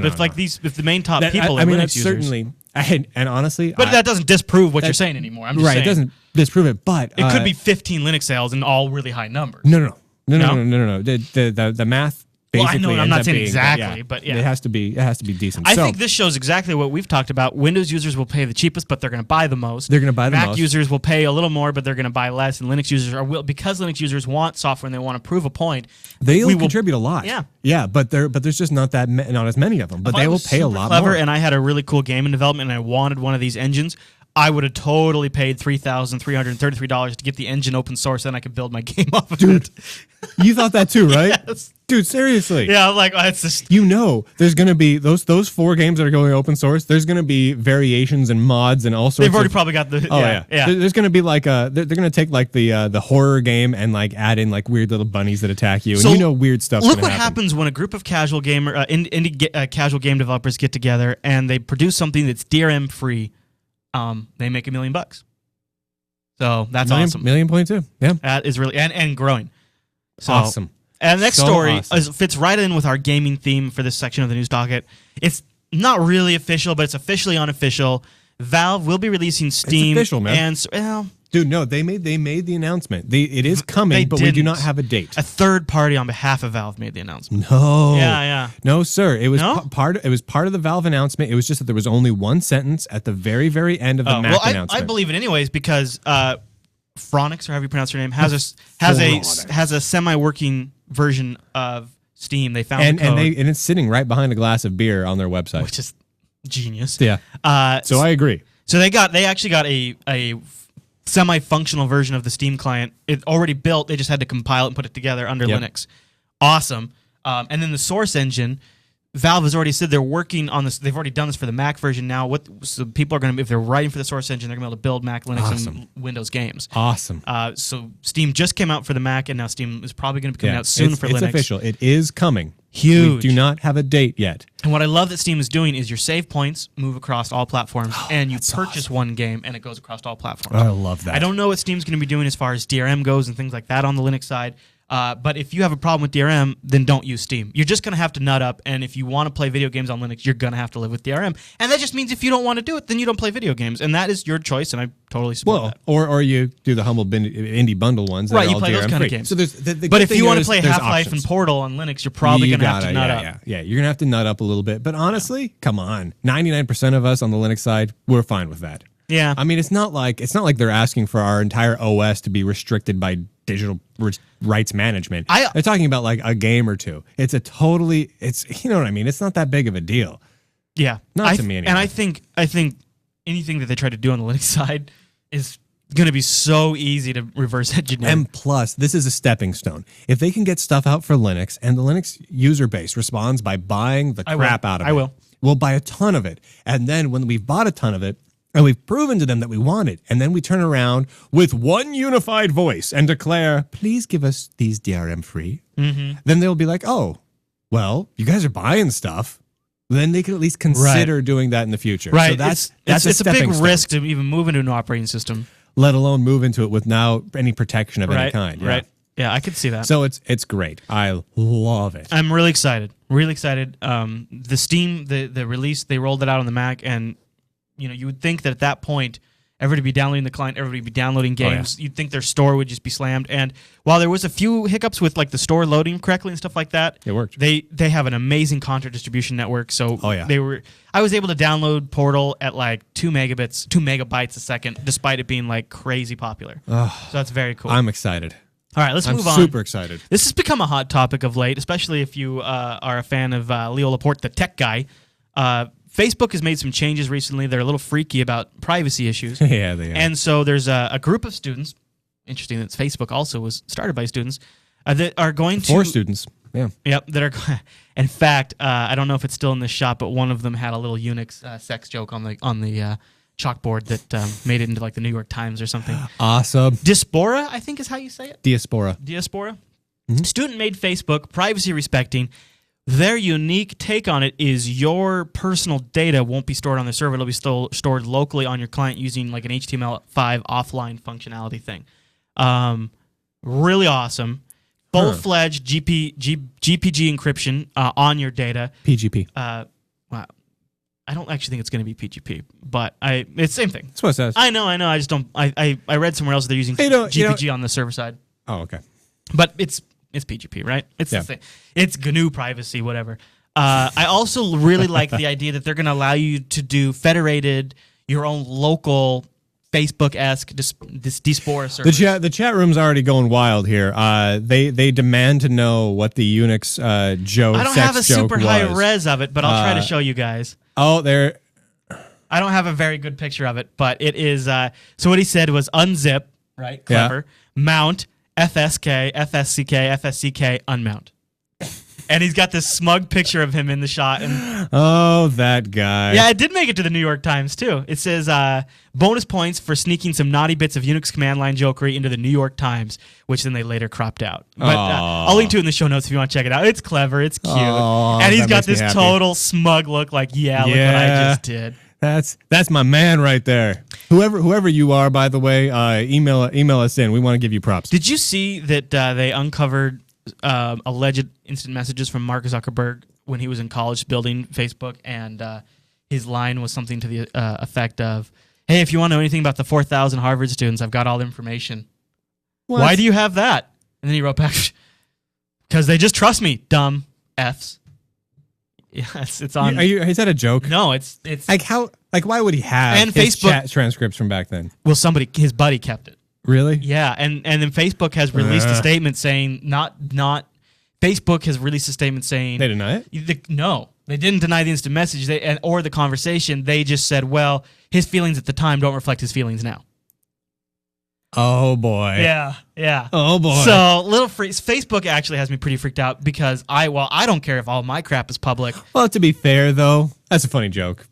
but if the main top people are Linux users. Certainly, and honestly. But that doesn't disprove what you're saying anymore. I'm just saying. Right, it doesn't disprove it, but. It could be 15 Linux sales and all really high numbers. No. The math. Basically, well, I know, I'm not saying exactly, but yeah. It has to be decent. I think this shows exactly what we've talked about. Windows users will pay the cheapest, but they're going to buy the most. They're going to buy the most. Mac users will pay a little more, but they're going to buy less. And Linux users because Linux users want software and they want to prove a point. They will contribute a lot. Yeah. But there's just not as many of them. But they will pay a lot clever, more. And I had a really cool game in development, and I wanted one of these engines. I would have totally paid $3,333 to get the engine open source, and I could build my game off of it. You thought that too, right? Yes. Dude, seriously. Yeah, I'm like, it's just... You know, there's going to be those 4 games that are going open source. There's going to be variations and mods and all sorts. They've already probably got the... Oh, yeah. There's going to be like they're going to take like the horror game and like add in like weird little bunnies that attack you. So and you know weird stuff's going to happen. Look what happens when a group of casual casual game developers get together and they produce something that's DRM free. They make $1 million. So that's awesome. $1.2 million. Yeah. That is really... And growing. So, awesome. And the next story fits right in with our gaming theme for this section of the news docket. It's not really official, but it's officially unofficial. Valve will be releasing Steam. It's official, man. Dude, no, they made the announcement. It is coming, but we do not have a date. A third party on behalf of Valve made the announcement. No. Yeah. No, sir. It was part of the Valve announcement. It was just that there was only one sentence at the very, very end of the Mac announcement. I believe it anyways because Phronix, or however you pronounce her name, has a semi-working version of Steam. They found the code, and it's sitting right behind a glass of beer on their website, which is genius. Yeah. So I agree. So they actually got a semi-functional version of the Steam client. It already built. They just had to compile it and put it together under Linux. Awesome. And then the source engine. Valve has already said they're working on this. They've already done this for the Mac version now. So people are going to, if they're writing for the source engine, they're going to be able to build Mac, Linux, and Windows games. Awesome. So Steam just came out for the Mac, and now Steam is probably going to be coming out soon for Linux. It's official. It is coming. Huge. We do not have a date yet. And what I love that Steam is doing is your save points move across all platforms, and you purchase one game, and it goes across all platforms. I love that. I don't know what Steam's going to be doing as far as DRM goes and things like that on the Linux side. But if you have a problem with DRM, then don't use Steam. You're just going to have to nut up, and if you want to play video games on Linux, you're going to have to live with DRM. And that just means if you don't want to do it, then you don't play video games. And that is your choice, and I totally support that. Or you do the Humble Indie Bundle ones. Right, you play those kind of games. So but if you want to play Half-Life and Portal on Linux, you're probably going to have to nut up. Yeah, you're going to have to nut up a little bit. But honestly, come on. 99% of us on the Linux side, we're fine with that. Yeah. I mean, it's not like they're asking for our entire OS to be restricted by digital rights management. They're talking about like a game or two. It's you know what I mean? It's not that big of a deal. Yeah. Not to me anyway. And I think anything that they try to do on the Linux side is going to be so easy to reverse engineer. And plus, this is a stepping stone. If they can get stuff out for Linux and the Linux user base responds by buying the crap out of it. I will. We'll buy a ton of it. And then when we've bought a ton of it, And we've proven to them that we want it. And then we turn around with one unified voice and declare, please give us these DRM free. Then they'll be like, oh, well, you guys are buying stuff. Then they can at least consider doing that in the future. Right. So that's it's a big risk to even move into a new operating system. Let alone move into it with now any protection of any kind. Right. Yeah, I could see that. So it's great. I love it. I'm really excited. Really excited. The Steam, the release, they rolled it out on the Mac, and you would think that at that point, everybody would be downloading the client, everybody would be downloading games. Oh, yeah. You'd think their store would just be slammed. And while there was a few hiccups with like the store loading correctly and stuff like that, it worked. They have an amazing content distribution network. So I was able to download Portal at like 2 megabytes a second, despite it being like crazy popular. So that's very cool. I'm excited. All right, let's move on. I'm super excited. This has become a hot topic of late, especially if you are a fan of Leo Laporte, the tech guy. Facebook has made some changes recently. They're a little freaky about privacy issues. Yeah, they are. And so there's a group of students, interesting that Facebook also was started by students, that are going to... 4 students, yeah. Yep, that are... In fact, I don't know if it's still in this shop, but one of them had a little Unix sex joke on the chalkboard that made it into like the New York Times or something. Awesome. Diaspora, I think is how you say it. Diaspora. Mm-hmm. Student made Facebook, privacy respecting. Their unique take on it is your personal data won't be stored on the server. It'll be stored locally on your client using like an HTML5 offline functionality thing. Really awesome. Full-fledged GPG encryption on your data. PGP. Wow. I don't actually think it's going to be PGP, but it's the same thing. That's what it says. I know. I just don't. I read somewhere else they're using GPG on the server side. Oh, okay. But it's PGP, right? It's the thing. It's GNU privacy, whatever. I also really like the idea that they're going to allow you to do federated, your own local Facebook-esque Diaspora servers. The chat room's already going wild here. They demand to know what the Unix joke. I don't have a super high res of it, but I'll try to show you guys. Oh, there. I don't have a very good picture of it, but it is. So what he said was unzip, right? Clever. Yeah. Mount. FSK, FSCK, FSCK, unmount. And he's got this smug picture of him in the shot. And oh, that guy. Yeah, it did make it to the New York Times, too. It says, bonus points for sneaking some naughty bits of Unix command line jokery into the New York Times, which then they later cropped out. But I'll link to it in the show notes if you want to check it out. It's clever. It's cute. And he's got this total smug look like, look what I just did. That's my man right there. Whoever you are, by the way, email us in. We want to give you props. Did you see that they uncovered alleged instant messages from Mark Zuckerberg when he was in college building Facebook, and his line was something to the effect of, "Hey, if you want to know anything about the 4,000 Harvard students, I've got all the information." What? Why do you have that? And then he wrote back, "Because they just trust me, dumb Fs." Yes, it's on. Is that a joke? No, it's like how. Like, why would he have his chat transcripts from back then? Well, his buddy kept it. Really? Yeah, and then Facebook has released a statement saying Facebook has released a statement saying they deny it. No, they didn't deny the instant message or the conversation. They just said, well, his feelings at the time don't reflect his feelings now. Oh boy. Yeah. Oh boy. So Facebook actually has me pretty freaked out because I don't care if all my crap is public. Well, to be fair though, that's a funny joke.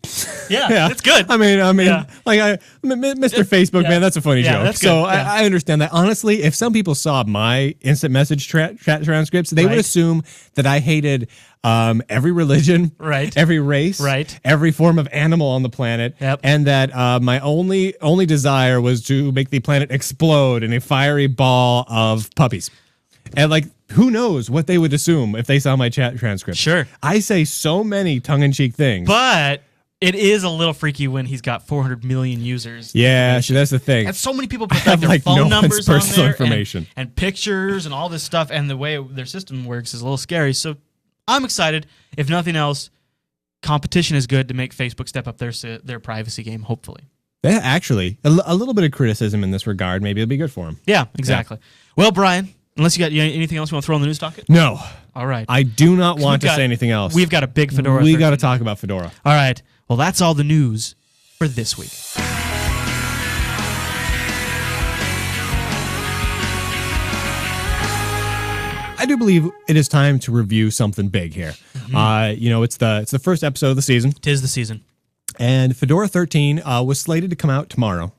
Yeah, it's good. I mean, Mr. Facebook, man, that's a funny joke. That's so good. I understand that. Honestly, if some people saw my instant message chat transcripts, they would assume that I hated every religion, every race, every form of animal on the planet, and that my only desire was to make the planet explode in a fiery ball of puppies. And who knows what they would assume if they saw my chat transcript. Sure. I say so many tongue-in-cheek things. But it is a little freaky when he's got 400 million users. Yeah, that's the thing. And so many people put their phone numbers on there information. And pictures and all this stuff, and the way their system works is a little scary. So I'm excited. If nothing else, competition is good to make Facebook step up their privacy game, hopefully. Yeah, actually, a little bit of criticism in this regard, maybe it'll be good for them. Yeah, exactly. Yeah. Well, Brian, unless you got anything else you want to throw on the news docket? No. All right. I do not want to say anything else. We've got a big Fedora. We got to talk about Fedora. All right. Well, that's all the news for this week. I do believe it is time to review something big here. Mm-hmm. It's the first episode of the season. 'Tis the season. And Fedora 13 was slated to come out tomorrow.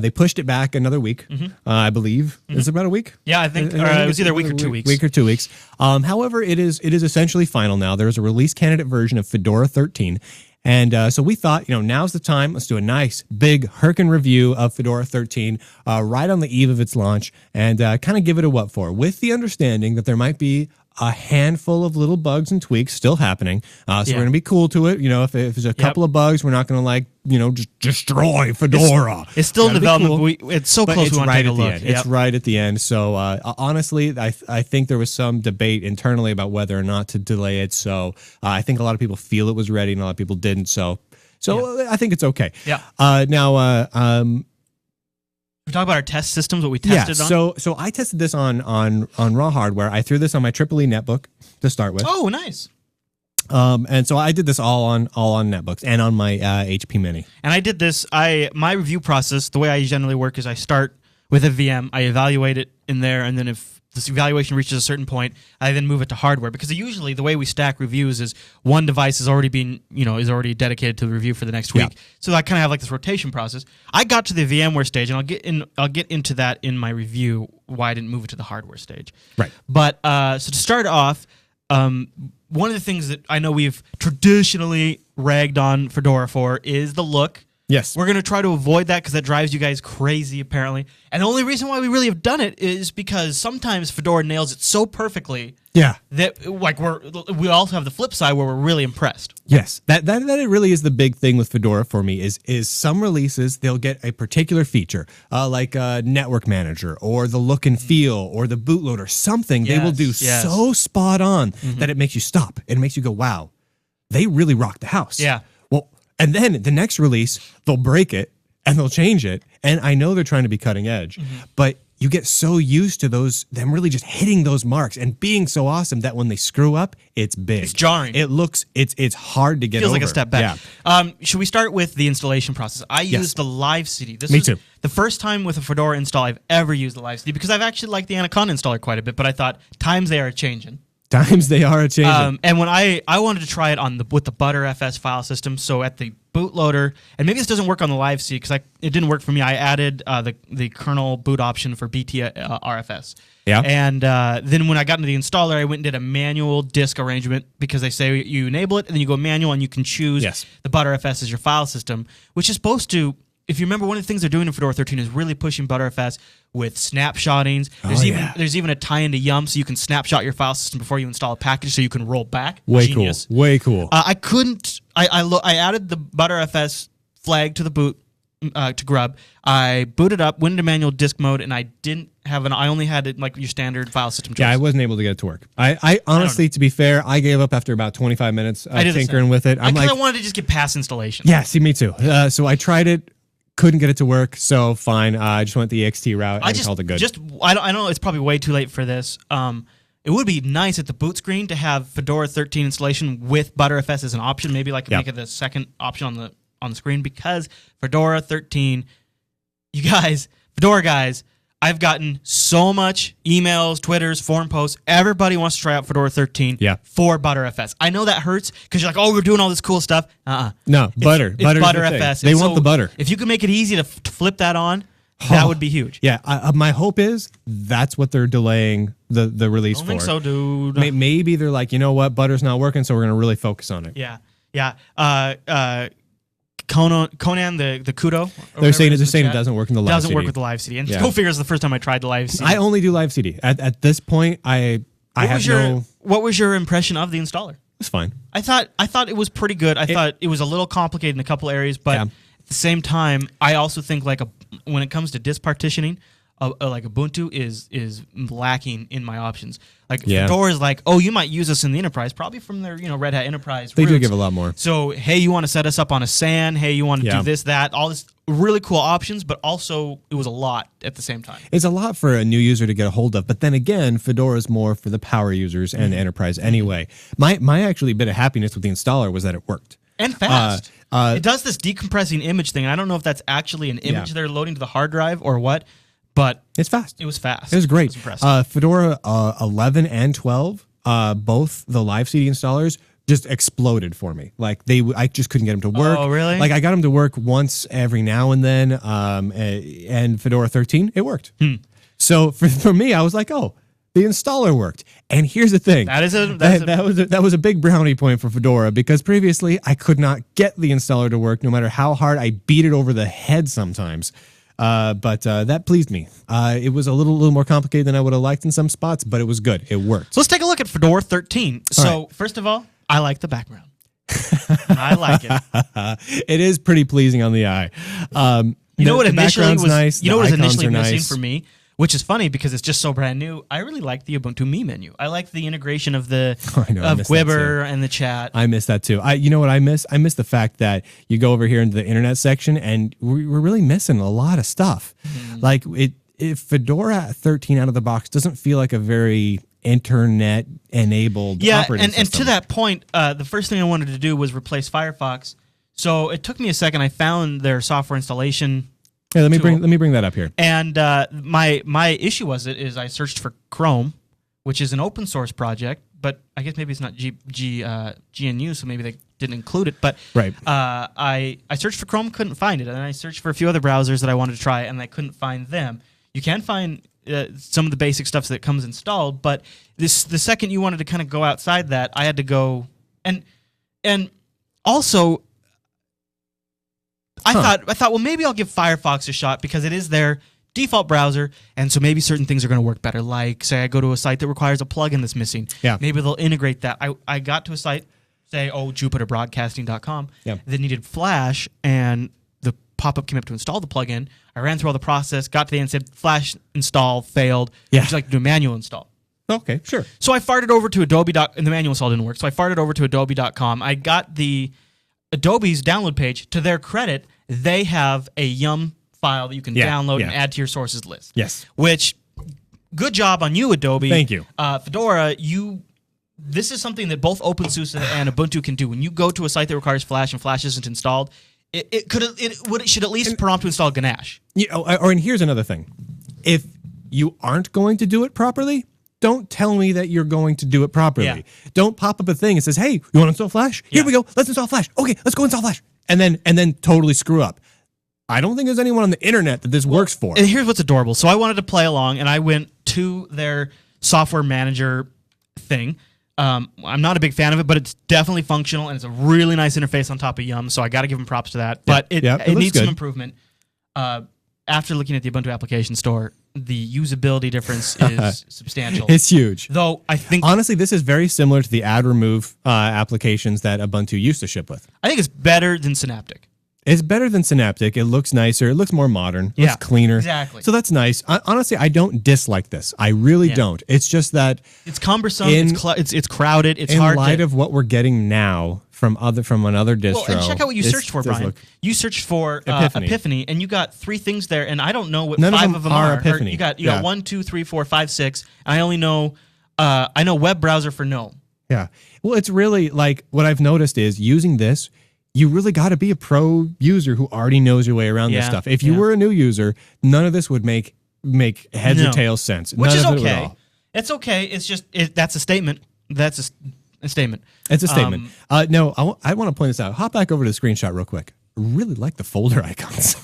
They pushed it back another week, I believe. Is it about a week? Yeah, I think it was either a week or 2 weeks. Week or 2 weeks. However, it is essentially final now. There's a release candidate version of Fedora 13. And so we thought, now's the time. Let's do a nice, big, Herkin review of Fedora 13 right on the eve of its launch and kind of give it a what for, with the understanding that there might be a handful of little bugs and tweaks still happening. So we're going to be cool to it. If there's a couple of bugs, we're not going to just destroy Fedora. It's still in development. Cool. It's so close. We want to take a look. It's right at the end. So honestly, I think there was some debate internally about whether or not to delay it. So I think a lot of people feel it was ready and a lot of people didn't. So I think it's okay. Yeah. Now, we talk about our test systems, what we tested on. So I tested this on raw hardware. I threw this on my EEE netbook to start with. Oh, nice. And so I did this all on netbooks and on my HP Mini. And I did this. My review process, the way I generally work is I start with a VM, I evaluate it in there, and then if this evaluation reaches a certain point, I then move it to hardware, because usually the way we stack reviews is one device is already dedicated to the review for the next week. So I kind of have like this rotation process. I got to the VMware stage, and I'll get into that in my review why I didn't move it to the hardware stage. Right. But so to start off, one of the things that I know we've traditionally ragged on Fedora for is the look. Yes. We're going to try to avoid that because that drives you guys crazy, apparently. And the only reason why we really have done it is because sometimes Fedora nails it so perfectly that we also have the flip side where we're really impressed. Yes. That it really is the big thing with Fedora for me is some releases, they'll get a particular feature, like a network manager or the look and feel or the bootloader, something they will do so spot on that it makes you stop. It makes you go, wow, they really rocked the house. Yeah. And then the next release, they'll break it and they'll change it. And I know they're trying to be cutting edge, but you get so used to them really just hitting those marks and being so awesome that when they screw up, it's big. It's jarring. It's hard to get over. Feels like a step back. Yeah. Should we start with the installation process? I used the Live CD. Me too. The first time with a Fedora install I've ever used the Live CD, because I've actually liked the Anaconda installer quite a bit, but I thought times they are changing. Times they are changing. And when I wanted to try it with the Btrfs file system, so at the bootloader, and maybe this doesn't work on the Live C because it didn't work for me. I added the kernel boot option for BTRFS. Yeah. And then when I got into the installer, I went and did a manual disk arrangement, because they say you enable it and then you go manual and you can choose the Btrfs as your file system, which is supposed to. If you remember, one of the things they're doing in Fedora 13 is really pushing Btrfs with snapshottings. There's even a tie into Yum, so you can snapshot your file system before you install a package, so you can roll back. Genius. Cool. Way cool. I added the Btrfs flag to the boot to grub. I booted up, went into manual disk mode, and I didn't have I only had it like your standard file system choice. Yeah, I wasn't able to get it to work. I honestly, to be fair, I gave up after about 25 minutes of tinkering with it. I wanted to just get past installation. Yeah, see, me too. So I tried it. Couldn't get it to work, so fine. I just went the EXT route and called it good. I know it's probably way too late for this. It would be nice at the boot screen to have Fedora 13 installation with Btrfs as an option. Maybe make it the second option on the screen, because Fedora 13, Fedora guys, I've gotten so much emails, Twitters, forum posts. Everybody wants to try out Fedora 13 for Btrfs. I know that hurts because you're like, oh, we're doing all this cool stuff. No, butter. It's Btrfs. They want the butter. If you can make it easy to flip that on, that would be huge. Yeah, my hope is that's what they're delaying the release for. I don't think so, dude. Maybe they're like, you know what, butter's not working, so we're going to really focus on it. Yeah. Conan the Kudo. They're saying it doesn't work in the Live CD. Doesn't work with the Live CD. And go figure, it's the first time I tried the Live CD. I only do Live CD. At this point, What was your impression of the installer? It's fine. I thought it was pretty good. I thought it was a little complicated in a couple areas, but at the same time, I also think when it comes to disk partitioning, like Ubuntu is lacking in my options. Fedora is like, oh, you might use us in the enterprise, probably from their Red Hat Enterprise. They roots. do give a lot more. So hey, you want to set us up on a SAN? Hey, you want to do this, that, all this really cool options, but also it was a lot at the same time. It's a lot for a new user to get a hold of, but then again, Fedora is more for the power users and the enterprise anyway. My actually bit of happiness with the installer was that it worked. And fast. It does this decompressing image thing. I don't know if that's actually an image they're loading to the hard drive or what. But it's fast. It was fast. It was great. It was impressive. Fedora 11 and 12, both the Live CD installers, just exploded for me. Like I just couldn't get them to work. Oh, really? Like I got them to work once every now and then. And Fedora 13, it worked. So for me, I was like, oh, the installer worked. And here's the thing. That was a big brownie point for Fedora, because previously I could not get the installer to work no matter how hard I beat it over the head sometimes. But that pleased me. It was a little more complicated than I would have liked in some spots, but it was good. It worked. So let's take a look at Fedora 13. So first of all, I like the background. I like it. It is pretty pleasing on the eye. You know what initially was nice. You know what was initially missing nice for me, which is funny because it's just so brand new. I really like the Ubuntu Me menu. I like the integration of the Gwibber and the chat. I miss that too. You know what I miss? I miss the fact that you go over here into the internet section and we're really missing a lot of stuff. Like if Fedora 13 out of the box doesn't feel like a very internet enabled operating system. And to that point, the first thing I wanted to do was replace Firefox. So it took me a second. I found their software installation. Yeah, let me bring that up here. And my issue is I searched for Chrome, which is an open source project, but I guess maybe it's not GNU, so maybe they didn't include it. But right. I searched for Chrome, couldn't find it, and I searched for a few other browsers that I wanted to try, and I couldn't find them. You can find some of the basic stuff that comes installed, but the second you wanted to kind of go outside that, I had to go and also. I thought, well, maybe I'll give Firefox a shot because it is their default browser, and so maybe certain things are going to work better. Like, say I go to a site that requires a plugin that's missing. Yeah. Maybe they'll integrate that. I got to a site, say, JupiterBroadcasting.com, that needed Flash, and the pop-up came up to install the plugin. I ran through all the process, got to the end, said Flash install failed. Yeah. Would you like to do a manual install? Okay, sure. So I farted over to Adobe, and the manual install didn't work. So I farted over to Adobe.com. I got the Adobe's download page. To their credit, they have a Yum file that you can download and add to your sources list. Yes. Which, good job on you, Adobe. Thank you. Fedora, this is something that both OpenSUSE and Ubuntu can do. When you go to a site that requires Flash and Flash isn't installed, it should at least prompt to install Ganache. And here's another thing. If you aren't going to do it properly, don't tell me that you're going to do it properly. Yeah. Don't pop up a thing that says, hey, you want to install Flash? Here we go. Let's install Flash. Okay, let's go install Flash. And then totally screw up. I don't think there's anyone on the internet that this works for. And here's what's adorable. So I wanted to play along, and I went to their software manager thing. I'm not a big fan of it, but it's definitely functional, and it's a really nice interface on top of Yum, so I got to give them props to that. But it needs some improvement. After looking at the Ubuntu application store, the usability difference is substantial. It's huge. Though I think... Honestly, this is very similar to the add remove applications that Ubuntu used to ship with. I think it's better than Synaptic. It's better than Synaptic. It looks nicer. It looks more modern. It looks cleaner. Exactly. So that's nice. Honestly, I don't dislike this. I really don't. It's just that... It's cumbersome. It's crowded. It's hard in light of what we're getting now from another distro. Well, and check out what you searched for, Brian. You searched for Epiphany, and you got 3 things there, and I don't know what None 5 of them are. Epiphany. You got 1, 2, 3, 4, 5, 6. And I only know I know web browser for GNOME. Yeah. Well, it's really like what I've noticed is using this, you really got to be a pro user who already knows your way around this stuff. If you were a new user, none of this would make heads or tails sense. Which is okay. It's okay. It's just that's a statement. That's a statement. It's a statement. No, I want to point this out. Hop back over to the screenshot real quick. I really like the folder icons.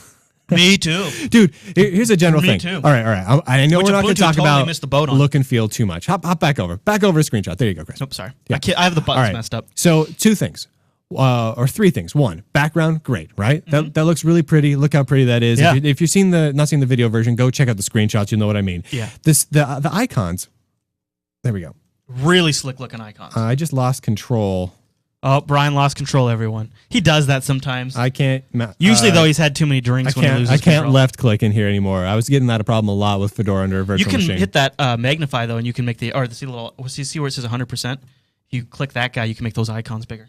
Me too. Dude, here's a general thing. Me too. All right. I know we're not going to talk about missed the boat on. Look and feel too much. Hop back over. Back over to screenshot. There you go, Chris. Nope, sorry. Yeah. I have the buttons messed up. So 2 things. Or 3 things. 1, background, great, right? Mm-hmm. That looks really pretty. Look how pretty that is. Yeah. If you've not seen the video version, go check out the screenshots. You'll know what I mean. Yeah. The icons. There we go. Really slick looking icons. I just lost control. Oh, Brian lost control. Everyone, he does that sometimes. I can't. Usually, though, he's had too many drinks when he loses control. I can't control. left click in here anymore. I was getting that a problem a lot with Fedora under a virtual machine. You can hit that magnify though, and you can make see where it says 100%. You click that guy, you can make those icons bigger.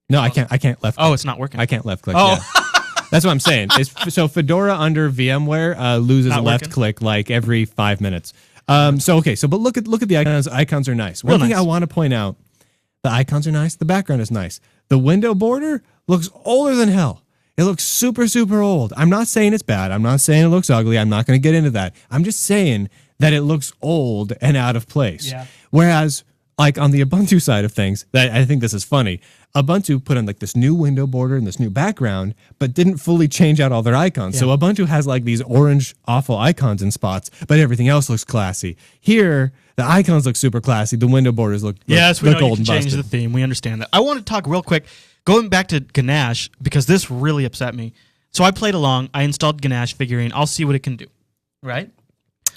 No, I can't left click. Oh, it's not working. I can't left click. Oh. Yeah. That's what I'm saying. So Fedora under VMware loses a left click like every 5 minutes. But look at the icons. The icons are nice. One thing I want to point out, the icons are nice. The background is nice. The window border looks older than hell. It looks super, super old. I'm not saying it's bad. I'm not saying it looks ugly. I'm not going to get into that. I'm just saying that it looks old and out of place. Yeah. Whereas like on the Ubuntu side of things, that I think this is funny. Ubuntu put in like this new window border and this new background, but didn't fully change out all their icons. Yeah. So Ubuntu has like these orange awful icons in spots, but everything else looks classy. Here, the icons look super classy. The window borders look yes, we look know you old can and change busted. the theme. We understand that. I want to talk real quick, going back to Ganache, because this really upset me. So I played along. I installed Ganache, figuring I'll see what it can do. Right?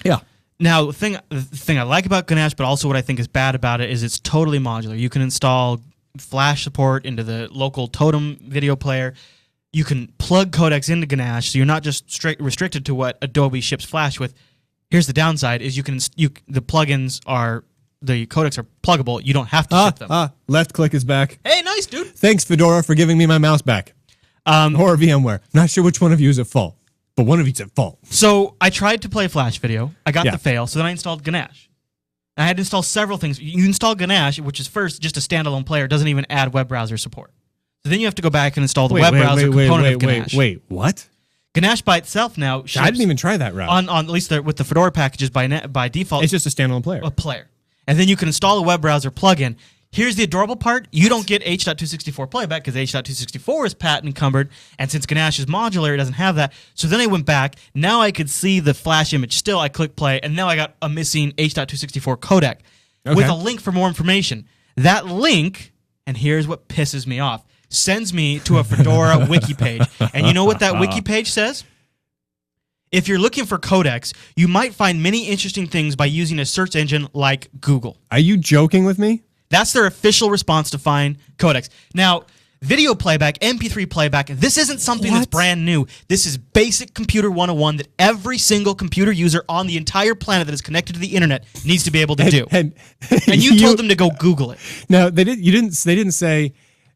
Yeah. Now, the thing I like about Ganache, but also what I think is bad about it, is it's totally modular. You can install Flash support into the local Totem video player. You can plug codecs into Ganache, so you're not just restricted to what Adobe ships Flash with. Here's the downside: is the plugins are the codecs are pluggable. You don't have to ship them. Left click is back. Hey, nice dude. Thanks, Fedora, for giving me my mouse back. Or VMware. Not sure which one of you is at fault, but one of you's at fault. So I tried to play Flash video. I got Yeah. the fail, so then I installed Ganache. I had to install several things. You install Ganache, which is first just a standalone player, doesn't even add web browser support. So then you have to go back and install the web browser component of Ganache. Wait, what? Ganache by itself now ships I didn't even try that route. on at least with the Fedora packages by default. It's just a standalone player. A player. And then you can install a web browser plugin. Here's the adorable part. You don't get H.264 playback because H.264 is patent encumbered, and since Ganache is modular, it doesn't have that. So then I went back. Now I could see the Flash image still. I click play, and now I got a missing H.264 codec with a link for more information. That link, and here's what pisses me off, sends me to a Fedora wiki page. And you know what that wiki page says? If you're looking for codecs, you might find many interesting things by using a search engine like Google. Are you joking with me? That's their official response to find codecs. Now, video playback, MP3 playback, this isn't something that's brand new. This is basic computer 101 that every single computer user on the entire planet that is connected to the internet needs to be able to do. And you told them to go Google it. No, they didn't say.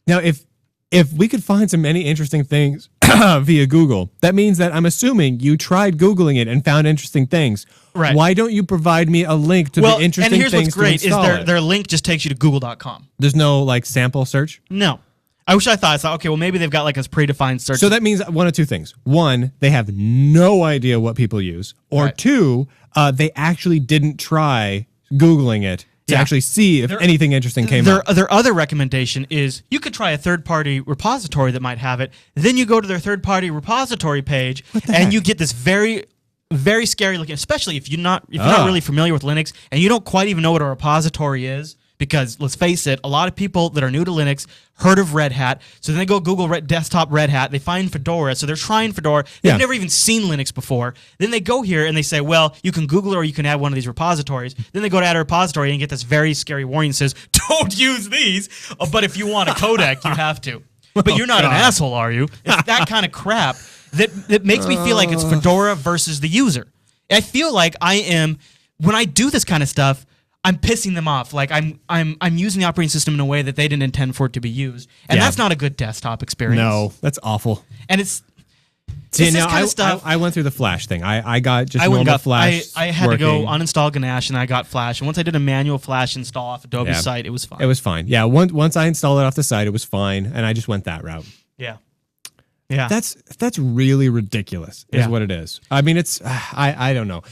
Now, if we could find so many interesting things via Google, that means that I'm assuming you tried Googling it and found interesting things. Right. Why don't you provide me a link to the interesting and here's things what's great to install is it? their link just takes you to google.com. There's no like sample search? No. I thought, okay, well, maybe they've got like a predefined search. So that means one of two things. One, they have no idea what people use. Or two, they actually didn't try Googling it to actually see if anything interesting came up. Their other recommendation is you could try a third-party repository that might have it. Then you go to their third-party repository page, and you get this very, very scary looking, especially if you're not really familiar with Linux and you don't quite even know what a repository is. Because let's face it, a lot of people that are new to Linux heard of Red Hat, so then they go Google desktop Red Hat, they find Fedora, so they're trying Fedora. They've never even seen Linux before. Then they go here and they say, well, you can Google it or you can add one of these repositories. Then they go to add a repository and get this very scary warning that says, don't use these, but if you want a codec, you have to. But you're not an asshole, are you? It's that kind of crap that makes me feel like it's Fedora versus the user. I feel like when I do this kind of stuff, I'm pissing them off. Like I'm using the operating system in a way that they didn't intend for it to be used, and that's not a good desktop experience. No, that's awful. And it's See, this now kind of stuff. I went through the Flash thing. I got just went and normal got Flash. I had working. to go uninstall Ganache, and I got Flash. And once I did a manual Flash install off Adobe's site, it was fine. It was fine. Yeah, once I installed it off the site, it was fine, and I just went that route. Yeah. Yeah. That's really ridiculous. Is what it is. I mean, it's I don't know.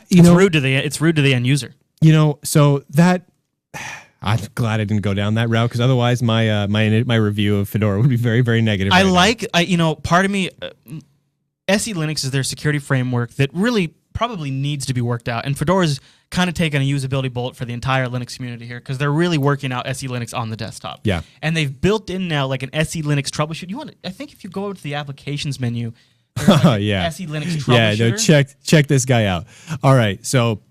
It's rude to the end user. You know, so that I'm glad I didn't go down that route because otherwise my my review of Fedora would be very, very negative. Part of me, SE Linux is their security framework that really probably needs to be worked out, and Fedora's kind of taken a usability bullet for the entire Linux community here because they're really working out SE Linux on the desktop. Yeah, and they've built in now like an SE Linux troubleshoot. I think if you go to the applications menu, there's like SE Linux troubleshooter. Yeah, no, check this guy out. All right, so.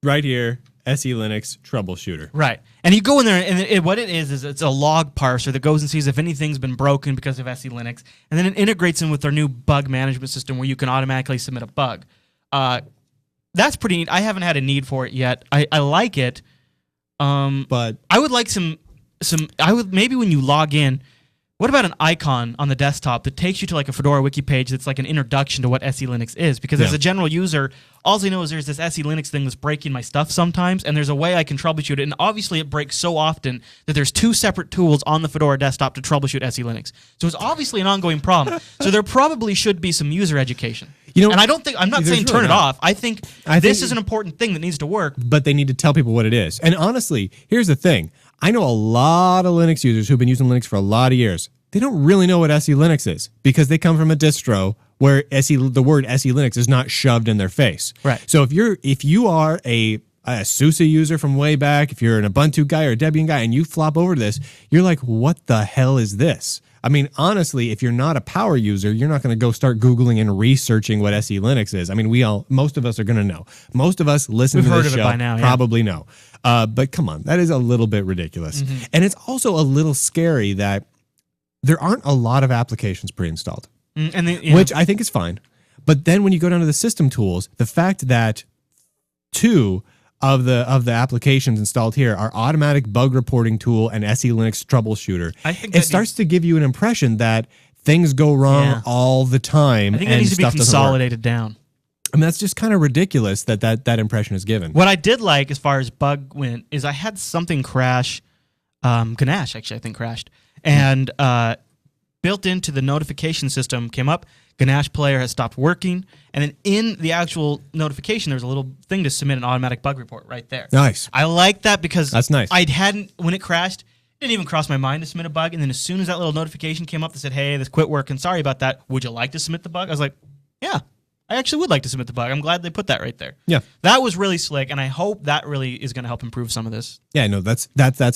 Right here, SE Linux Troubleshooter. Right. And you go in there, and what it is it's a log parser that goes and sees if anything's been broken because of SE Linux, and then it integrates in with their new bug management system where you can automatically submit a bug. That's pretty neat. I haven't had a need for it yet. I like it, but I would like maybe when you log in, What about an icon on the desktop that takes you to like a Fedora wiki page that's like an introduction to what SE Linux is? Because as a general user, all I know is there's this SE Linux thing that's breaking my stuff sometimes, and there's a way I can troubleshoot it. And obviously, it breaks so often that there's 2 separate tools on the Fedora desktop to troubleshoot SE Linux. So it's obviously an ongoing problem. So there probably should be some user education. And I'm not saying turn it off. I think this is an important thing that needs to work. But they need to tell people what it is. And honestly, here's the thing. I know a lot of Linux users who've been using Linux for a lot of years. They don't really know what SE Linux is because they come from a distro where the word SE Linux is not shoved in their face. Right. So if you are a SUSE user from way back, if you're an Ubuntu guy or a Debian guy and you flop over to this, you're like, what the hell is this? I mean, honestly, if you're not a power user, you're not going to go start Googling and researching what SE Linux is. I mean, most of us are going to know. Most of us listen to this show by now, probably know. But come on, that is a little bit ridiculous. And it's also a little scary that there aren't a lot of applications pre-installed, which I think is fine. But then when you go down to the system tools, the fact that 2 of the applications installed here are automatic bug reporting tool and SE Linux troubleshooter, it starts to give you an impression that things go wrong all the time. I think that needs to be consolidated down. I mean, that's just kind of ridiculous that impression is given. What I did like as far as bug went is I had something crash. Ganache, actually, I think crashed. And built into the notification system came up, Ganache player has stopped working. And then in the actual notification, there's a little thing to submit an automatic bug report right there. Nice. I like that because that's nice. When it crashed, it didn't even cross my mind to submit a bug. And then as soon as that little notification came up that said, hey, this quit working, sorry about that, would you like to submit the bug? I was like, yeah, I actually would like to submit the bug. I'm glad they put that right there. Yeah. That was really slick, and I hope that really is going to help improve some of this. Yeah, no, that's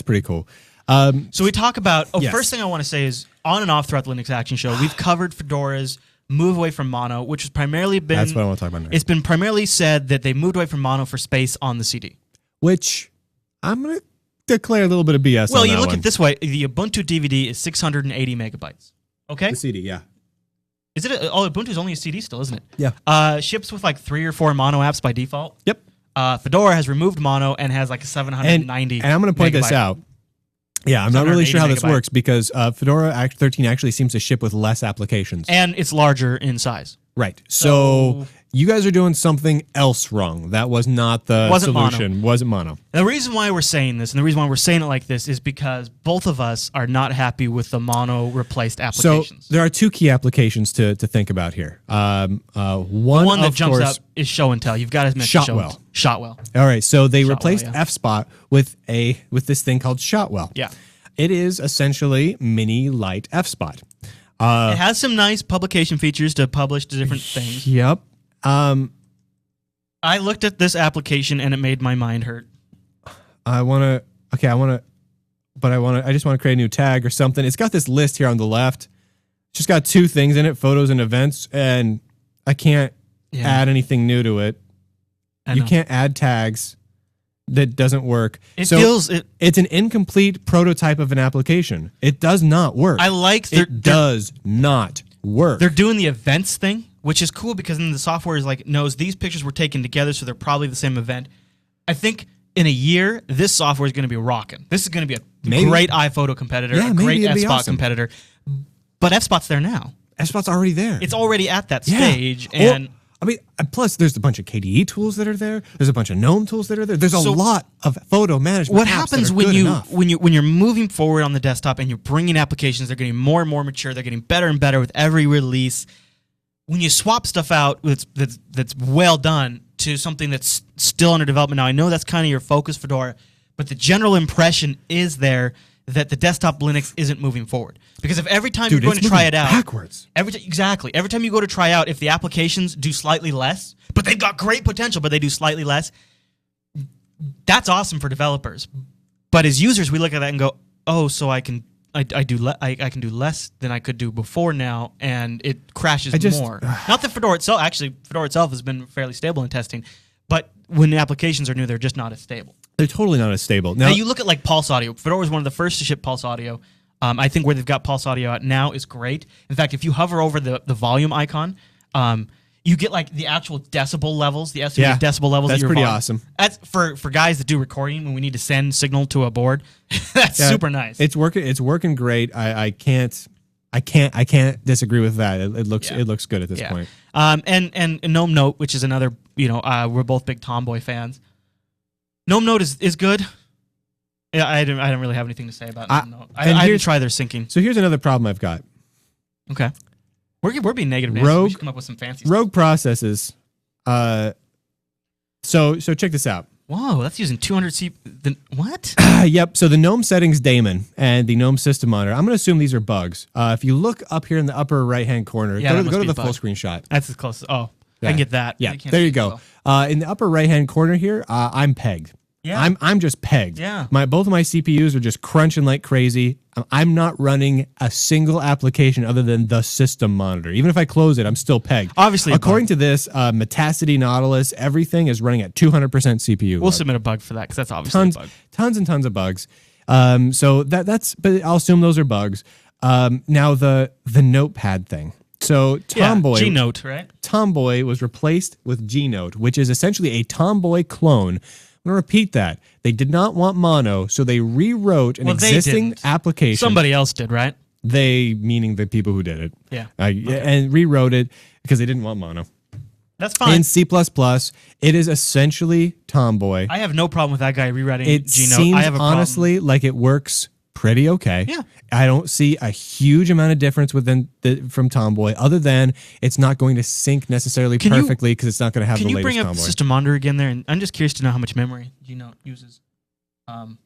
pretty cool. So we talk about, first thing I want to say is on and off throughout the Linux Action Show, we've covered Fedora's move away from mono, which has primarily been... That's what I want to talk about now. It's been primarily said that they moved away from mono for space on the CD. Which I'm going to declare a little bit of BS on that. Well, you look at it this way, the Ubuntu DVD is 680 megabytes. Okay? The CD, yeah. Is it? Ubuntu's only a CD still, isn't it? Yeah. Ships with like 3 or 4 mono apps by default. Yep. Fedora has removed mono and has like a 790 And I'm going to point this out. Yeah, I'm not really sure how this works because Fedora 13 actually seems to ship with less applications. And it's larger in size. Right. So you guys are doing something else wrong. That was not the solution. Wasn't mono. The reason why we're saying this, and the reason why we're saying it like this, is because both of us are not happy with the mono replaced applications. So there are 2 key applications to think about here. One that jumps up is show and tell. You've got to admit Shotwell. Shotwell. All right. So they replaced FSpot with this thing called Shotwell. Yeah. It is essentially mini light FSpot. It has some nice publication features to publish to different things. Yep. I looked at this application and it made my mind hurt. I just want to create a new tag or something. It's got this list here on the left. It's just got 2 things in it, photos and events, and I can't add anything new to it. You can't add tags. That doesn't work. It's an incomplete prototype of an application. It does not work. It does not work. They're doing the events thing, which is cool because then the software is like knows these pictures were taken together, so they're probably the same event. I think in a year, this software is going to be rocking. This is going to be a great iPhoto competitor, a great FSpot competitor. But FSpot's there now. FSpot's already there. It's already at that stage, and. Plus there's a bunch of KDE tools that are there. There's a bunch of GNOME tools that are there. There's a lot of photo management. What happens when you're moving forward on the desktop and you're bringing applications? They're getting more and more mature. They're getting better and better with every release. When you swap stuff out that's well done to something that's still under development now, I know that's kind of your focus, Fedora, but the general impression is there that the desktop Linux isn't moving forward. Because if every time you're going to try it out... backwards. Every time you go to try out, if the applications do slightly less, but they've got great potential, but they do slightly less, that's awesome for developers. But as users, we look at that and go, oh, so I can do less than I could do before now, and it crashes more. Not that Fedora itself has been fairly stable in testing, but when the applications are new, they're just not as stable. They're totally not as stable. Now you look at like Pulse Audio. Fedora was one of the first to ship Pulse Audio. I think where they've got Pulse Audio out now is great. In fact, if you hover over the volume icon, you get like the actual decibel levels, the estimated decibel levels. That's pretty awesome. That's for guys that do recording when we need to send signal to a board. That's super nice. It's working great. I can't I can't disagree with that. It looks good at this point. And Gnome Note, which is another, we're both big Tomboy fans. Gnome Note is good. Yeah, I don't really have anything to say about Gnome Note. I didn't try their syncing. So here's another problem I've got. Okay. We're being negative. We should come up with some fancy Rogue stuff. Processes. So check this out. Whoa, that's using 200 what? Yep. So the GNOME settings daemon and the GNOME system monitor. I'm going to assume these are bugs. If you look up here in the upper right hand corner, go to the full screen shot. That's as close. Oh, yeah. I can get that. Yeah. There you go. In the upper right hand corner here, I'm pegged. Yeah. I'm just pegged. Yeah. Both of my CPUs are just crunching like crazy. I'm not running a single application other than the system monitor. Even if I close it, I'm still pegged. Obviously, according to this, Metacity, Nautilus, everything is running at 200% CPU. We'll submit a bug for that because that's obviously a bug. Tons and tons of bugs. So that's. But I'll assume those are bugs. Now the Notepad thing. So Tomboy, G-Note, right? Tomboy was replaced with G-Note, which is essentially a Tomboy clone. I'm going to repeat that. They did not want mono, so they rewrote an existing application. Somebody else did, right? They, meaning the people who did it. Yeah. And rewrote it because they didn't want mono. That's fine. In C++, it is essentially Tomboy. I have no problem with that guy rewriting It G-Note. seems, I have a honestly, like it works pretty okay. Yeah. I don't see a huge amount of difference from Tomboy, other than it's not going to sync necessarily perfectly because it's not going to have the latest Tomboy. Can you bring up System Monitor again there? And I'm just curious to know how much memory G-Note uses. I'm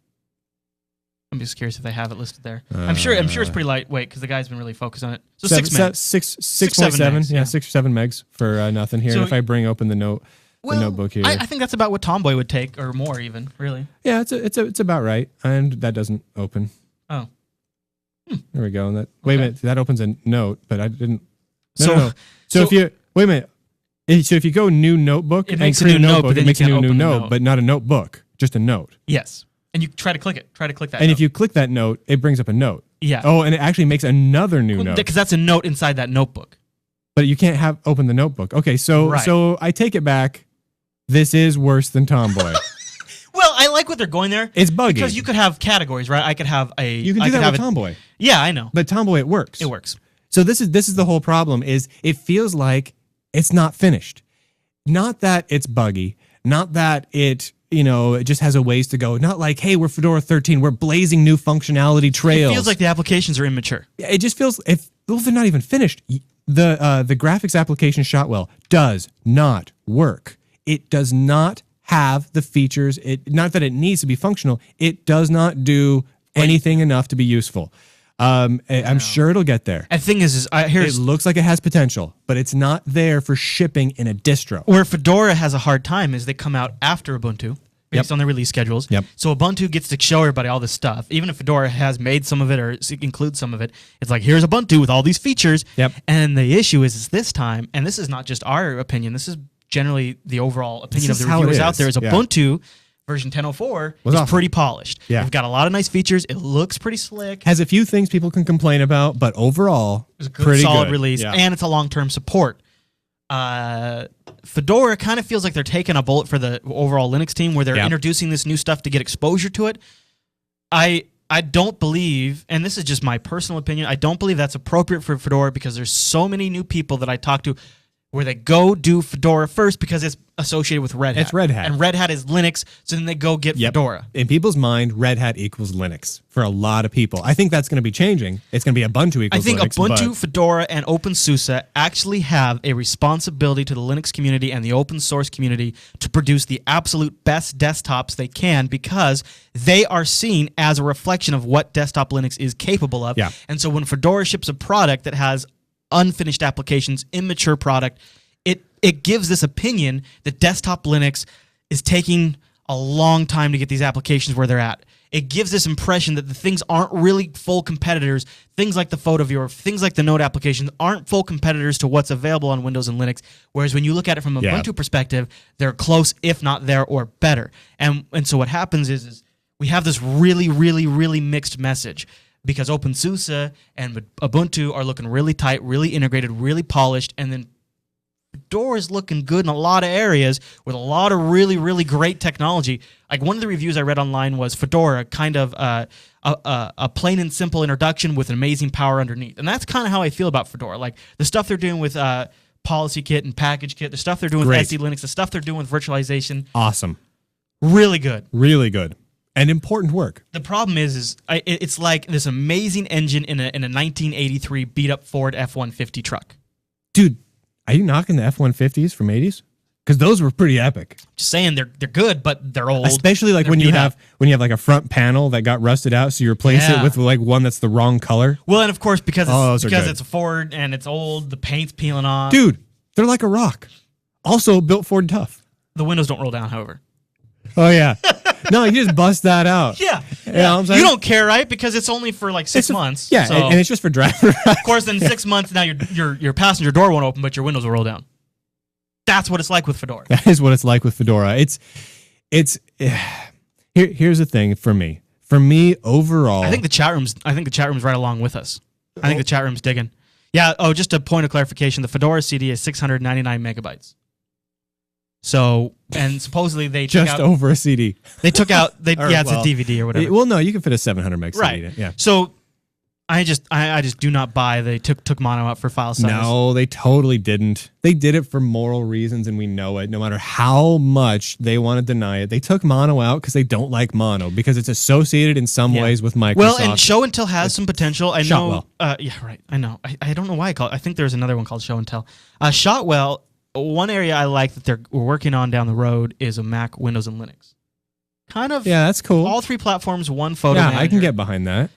just curious if they have it listed there. I'm sure it's pretty lightweight because the guy's been really focused on it. So 6 megs. 6.7, yeah, 6 or 7 megs for nothing here. So, and if I bring open the notebook here, I think that's about what Tomboy would take, or more even, really. Yeah, it's about right, and that doesn't open. Oh. There we go. Wait a minute, that opens a note, but I didn't. No. So if you wait a minute, so if you go new notebook and create a notebook, it makes a new note, but not a notebook, just a note. Yes, and you try to click it. Try to click that. And if you click that note, it brings up a note. Yeah. Oh, and it actually makes another new note because that's a note inside that notebook. But you can't open the notebook. Okay, so I take it back. This is worse than Tomboy. Well, I like what they're going there. It's buggy. Because you could have categories, right? I could have a... You can do that with Tomboy. Yeah, I know. But Tomboy, it works. It works. So this is the whole problem, is it feels like it's not finished. Not that it's buggy. Not that it just has a ways to go. Not like, hey, we're Fedora 13. We're blazing new functionality trails. It feels like the applications are immature. It just feels... Well, they're not even finished. The graphics application Shotwell does not work. It does not have the features. Not that it needs to be functional. It does not do anything enough to be useful. I'm sure it'll get there. And the thing is it looks like it has potential, but it's not there for shipping in a distro. Where Fedora has a hard time is they come out after Ubuntu based on their release schedules. Yep. So Ubuntu gets to show everybody all this stuff. Even if Fedora has made some of it or includes some of it, it's like, here's Ubuntu with all these features. Yep. And the issue is this time, and this is not just our opinion, this is generally the overall opinion of the reviewers out there, is Ubuntu version 10.04 is pretty polished. Yeah. We've got a lot of nice features. It looks pretty slick. Has a few things people can complain about, but overall, it's a good, pretty solid good release, and it's a long-term support. Fedora kind of feels like they're taking a bullet for the overall Linux team, where they're introducing this new stuff to get exposure to it. I don't believe, and this is just my personal opinion, I don't believe that's appropriate for Fedora because there's so many new people that I talk to where they go do Fedora first because it's associated with Red Hat. It's Red Hat. And Red Hat is Linux, so then they go get Fedora. In people's mind, Red Hat equals Linux for a lot of people. I think that's going to be changing. It's going to be Ubuntu equals Linux. I think Ubuntu, Fedora, and OpenSUSE actually have a responsibility to the Linux community and the open source community to produce the absolute best desktops they can because they are seen as a reflection of what desktop Linux is capable of. Yeah. And so when Fedora ships a product that has unfinished applications, immature product, it gives this opinion that desktop Linux is taking a long time to get these applications where they're at. It gives this impression that the things aren't really full competitors. Things like the photo viewer, things like the Note applications aren't full competitors to what's available on Windows and Linux. Whereas when you look at it from a Ubuntu perspective, they're close, if not there, or better. And so what happens is we have this really, really, really mixed message. Because OpenSUSE and Ubuntu are looking really tight, really integrated, really polished, and then Fedora's looking good in a lot of areas with a lot of really, really great technology. Like one of the reviews I read online was Fedora, kind of a plain and simple introduction with an amazing power underneath. And that's kind of how I feel about Fedora. Like the stuff they're doing with Policy Kit and Package Kit, the stuff they're doing with SD Linux, the stuff they're doing with virtualization. Awesome. Really good. Really good. And important work. The problem is it's like this amazing engine in a 1983 beat-up Ford F-150 truck. Dude, are you knocking the F-150s from 80s? Because those were pretty epic. Just saying they're good, but they're old. Especially like when you have like a front panel that got rusted out, so you replace it with like one that's the wrong color. Well, and of course because it's a Ford and it's old, the paint's peeling off. Dude, they're like a rock. Also built Ford tough. The windows don't roll down, however. Oh yeah. No, you just bust that out. Yeah. You know what I'm saying? You don't care, right? Because it's only for like 6 months. Yeah, so. and it's just for driving. Of course, in 6 months now your passenger door won't open, but your windows will roll down. That's what it's like with Fedora. That is what it's like with Fedora. Here's the thing for me. For me, overall, I think the chat room's right along with us. I think the chat room's digging. Yeah. Oh, just a point of clarification: the Fedora CD is 699 megabytes. So, and supposedly they took just over a CD. They took out. It's a DVD or whatever. Well, no, you can fit a 700 meg CD. Right. Yeah. So, I just do not buy they took mono out for file size. No, they totally didn't. They did it for moral reasons, and we know it. No matter how much they want to deny it, they took mono out because they don't like mono because it's associated in some ways with Microsoft. Well, and Show and Tell has some potential. I know. Shotwell. Yeah, right. I know. I don't know why I call it. I think there's another one called Show and Tell. Shotwell. One area I like that we're working on down the road is a Mac, Windows, and Linux. Kind of. Yeah, that's cool. All three platforms, one photo. Yeah, manager. I can get behind that.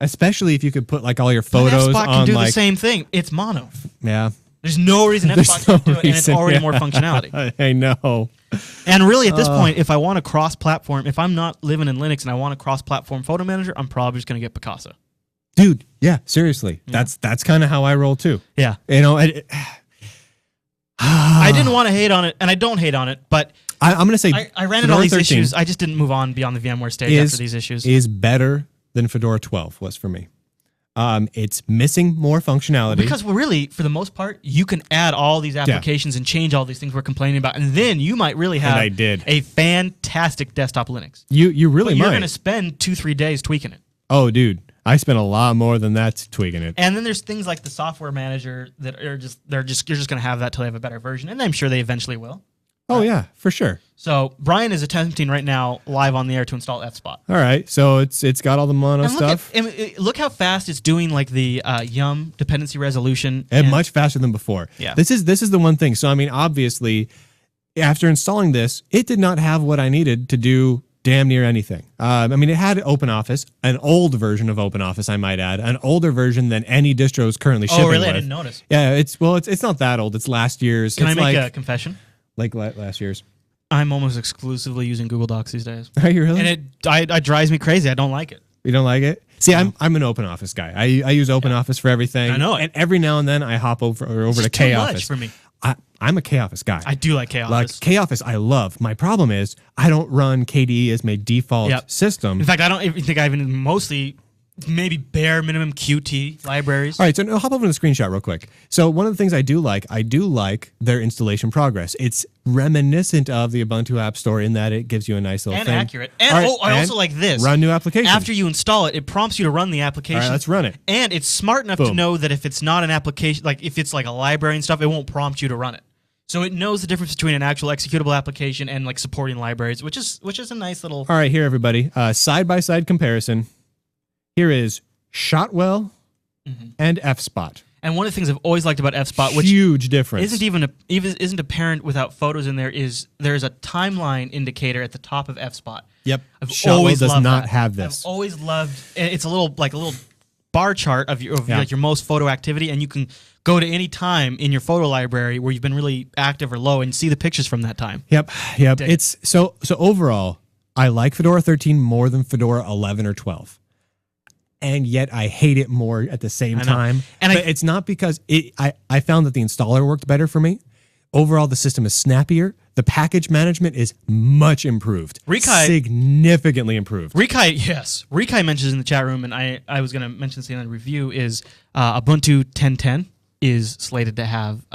Especially if you could put like all your photos F-Spot on can do like the same thing. It's mono. Yeah. There's no reason F-Spot can't do it, and it's already more functionality. I know. And really, at this point, if I want a cross-platform, if I'm not living in Linux and I want a cross-platform photo manager, I'm probably just going to get Picasa. Dude, yeah, seriously. Yeah. That's kind of how I roll too. Yeah. You know, I didn't want to hate on it, and I don't hate on it, but I'm going to say I ran into all these issues. I just didn't move on beyond the VMware stage after these issues. Is better than Fedora 12 was for me. It's missing more functionality. Because really, for the most part, you can add all these applications and change all these things we're complaining about, and then you might really have a fantastic desktop Linux. You really might. You're going to spend 2-3 days tweaking it. Oh, dude. I spent a lot more than that tweaking it. And then there's things like the software manager that are you're just going to have that till they have a better version, and I'm sure they eventually will. Oh yeah, for sure. So Brian is attempting right now live on the air to install F-Spot. All right, so it's got all the mono stuff. Look how fast it's doing, like the Yum dependency resolution, and much faster than before. Yeah, this is the one thing. So I mean, obviously, after installing this, it did not have what I needed to do damn near anything. I mean, it had OpenOffice, an old version of OpenOffice, I might add, an older version than any distro is currently shipping. Oh, really? With. I didn't notice. Yeah, it's not that old. It's last year's. Can I make a confession? Like last year's. I'm almost exclusively using Google Docs these days. Are you really? And it drives me crazy. I don't like it. You don't like it? See, no. I'm an OpenOffice guy. I use OpenOffice for everything. I know it. And every now and then I hop over to KOffice. Much for me. I'm a KOffice guy. I do like KOffice. Like KOffice, I love. My problem is I don't run KDE as my default system. In fact, I don't even think I even mostly maybe bare minimum Qt libraries. All right, so now hop over to the screenshot real quick. So one of the things I do like their installation progress. It's reminiscent of the Ubuntu App Store in that it gives you a nice little thing. And accurate. And I also like this. Run new application. After you install it, it prompts you to run the application. All right, let's run it. And it's smart enough to know that if it's not an application, like if it's like a library and stuff, it won't prompt you to run it. So it knows the difference between an actual executable application and like supporting libraries, which is a nice little. All right, here everybody, side-by-side comparison. Here is Shotwell and F-Spot. And one of the things I've always liked about F-Spot, which huge difference, isn't apparent without photos in there, is there's a timeline indicator at the top of F-Spot. Yep, Shotwell does not have this. I've always loved. It's a little bar chart of like your most photo activity, and you can go to any time in your photo library where you've been really active or low and see the pictures from that time. Yep. It's so overall, I like Fedora 13 more than Fedora 11 or 12. And yet I hate it more at the same time. And it's not because I found that the installer worked better for me. Overall, the system is snappier. The package management is much improved. Significantly improved. Rikai mentions in the chat room, and I was going to mention this in the review, is Ubuntu 10.10 is slated to have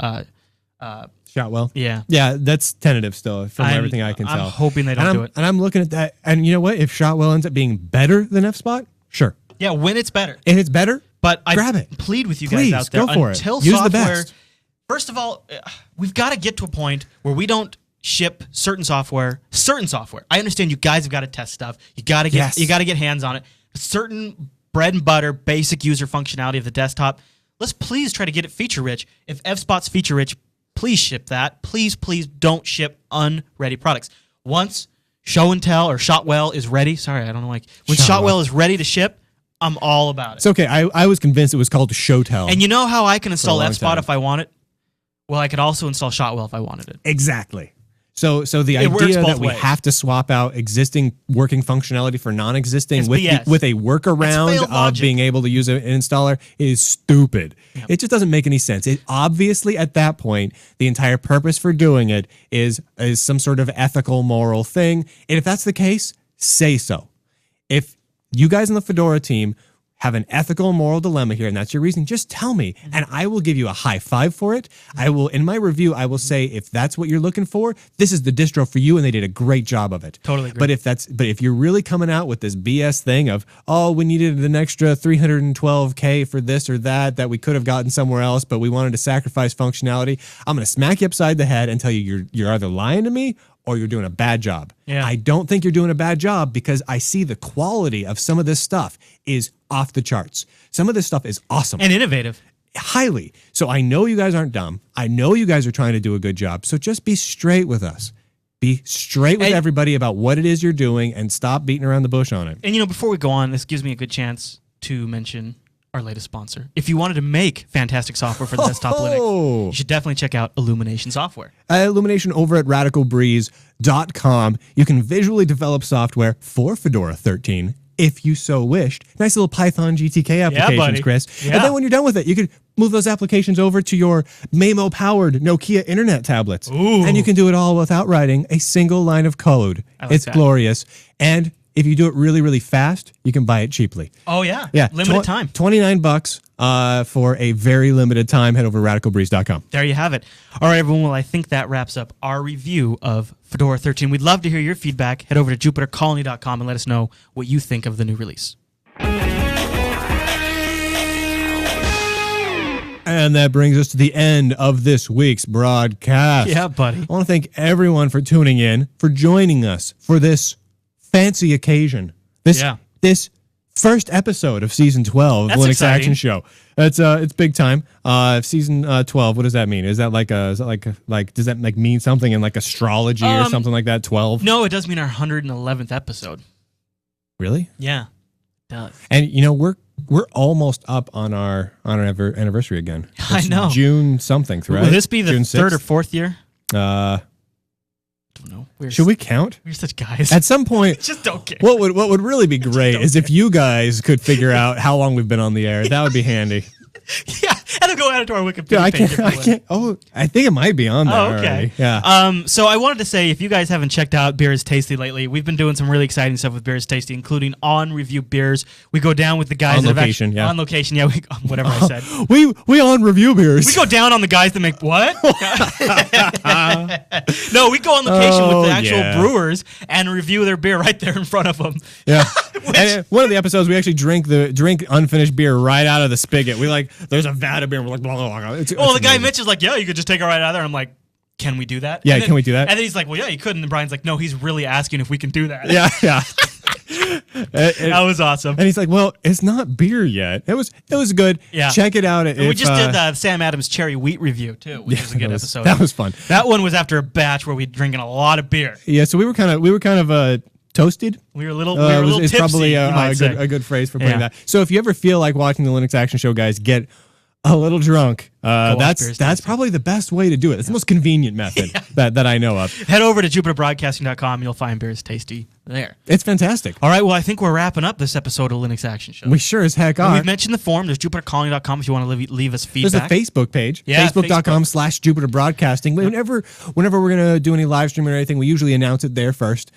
Shotwell. Yeah. Yeah, that's tentative still from everything I can tell. I'm hoping they don't do it. And I'm looking at that. And you know what? If Shotwell ends up being better than F-Spot, sure. Yeah, when it's better. If it's better, but grab I it. plead with you Please, guys out there go for until it. Use software. the best. First of all, we've got to get to a point where we don't ship certain software. I understand you guys have got to test stuff. You got to get hands on it. Certain bread and butter, basic user functionality of the desktop. Let's please try to get it feature rich. If F-Spot's feature rich, please ship that. Please don't ship unready products. Once Show and Tell or Shotwell is ready. Sorry, I don't know. When Shotwell is ready to ship, I'm all about it. It's okay. I was convinced it was called Showtel. And you know how I can install F-Spot if I want it? Well, I could also install Shotwell if I wanted it. Exactly. So the idea that we have to swap out existing working functionality for non-existing with a workaround of being able to use an installer is stupid. Yep. It just doesn't make any sense. It obviously at that point the entire purpose for doing it is some sort of ethical, moral thing. And if that's the case, say so. If you guys on the Fedora team have an ethical and moral dilemma here, and that's your reason, just tell me, and I will give you a high five for it. I will, in my review, I will say, if that's what you're looking for, this is the distro for you, and they did a great job of it. Totally agree. But if you're really coming out with this BS thing of, oh, we needed an extra $312K for this or that we could have gotten somewhere else, but we wanted to sacrifice functionality, I'm going to smack you upside the head and tell you you're either lying to me or you're doing a bad job. Yeah. I don't think you're doing a bad job because I see the quality of some of this stuff is off the charts. Some of this stuff is awesome. And innovative. Highly. So I know you guys aren't dumb. I know you guys are trying to do a good job. So just be straight with us. Be straight with everybody about what it is you're doing and stop beating around the bush on it. And before we go on, this gives me a good chance to mention our latest sponsor. If you wanted to make fantastic software for the desktop Linux, you should definitely check out Illumination Software. Illumination over at radicalbreeze.com. You can visually develop software for Fedora 13 if you so wished. Nice little Python GTK applications, Chris. Yeah. And then when you're done with it, you could move those applications over to your Maemo-powered Nokia internet tablets. Ooh. And you can do it all without writing a single line of code. It's glorious. And if you do it really, really fast, you can buy it cheaply. Oh, yeah. Yeah. Limited time. $29 for a very limited time. Head over to radicalbreeze.com. There you have it. All right, everyone. Well, I think that wraps up our review of Fedora 13. We'd love to hear your feedback. Head over to jupitercolony.com and let us know what you think of the new release. And that brings us to the end of this week's broadcast. Yeah, buddy. I want to thank everyone for tuning in, for joining us for this fancy occasion. This first episode of season 12 of Linux Action Show. It's big time. Season 12. What does that mean? Is that does that mean something in like astrology or something like that? 12? No, it does mean our 111th episode. Really? Yeah, it does. And we're almost up on our anniversary again. I know. June something, right? Will this be the June third or fourth year? Don't know. Should we count? We're such guys. At some point, just don't care. What would really be great is if you guys could figure out how long we've been on the air. That would be handy. Yeah, and then go add it to our Wikipedia page. I can't. Oh, I think it might be on there. Oh, okay. Already. Yeah. So I wanted to say, if you guys haven't checked out Beer is Tasty lately, we've been doing some really exciting stuff with Beer is Tasty, including on review beers. We go down with the guys on location. Yeah. On location. Yeah. Whatever I said. We on review beers. We go down on the guys that make what? No, we go on location with the actual brewers and review their beer right there in front of them. Yeah. And one of the episodes, we actually drink unfinished beer right out of the spigot. There's a vat of beer. And we're like, blah, blah, blah. The guy Mitch is like, yeah, you could just take it right out of there. I'm like, can we do that? Yeah, can we do that? And then he's like, well, yeah, you could. And Brian's like, no, he's really asking if we can do that. Yeah. That was awesome. And he's like, well, it's not beer yet. It was good. Yeah. Check it out. We just did the Sam Adams Cherry Wheat review, too, which was a good episode. That was fun. That one was after a batch where we'd drinking a lot of beer. Yeah, so we were kind of toasted. We were a little tipsy. It's probably a good phrase for putting that. So if you ever feel like watching the Linux Action Show, guys, get a little drunk. That's probably the best way to do it. It's the most convenient method that I know of. Head over to jupiterbroadcasting.com. You'll find Beers Tasty There. It's fantastic. All right, well, I think we're wrapping up this episode of Linux Action Show. We sure as heck And are. we've mentioned the forum. There's jupitercolony.com if you want to leave us feedback. There's a Facebook page. Yeah, Facebook.com/Jupiter Broadcasting. Whenever we're going to do any live streaming or anything, we usually announce it there first.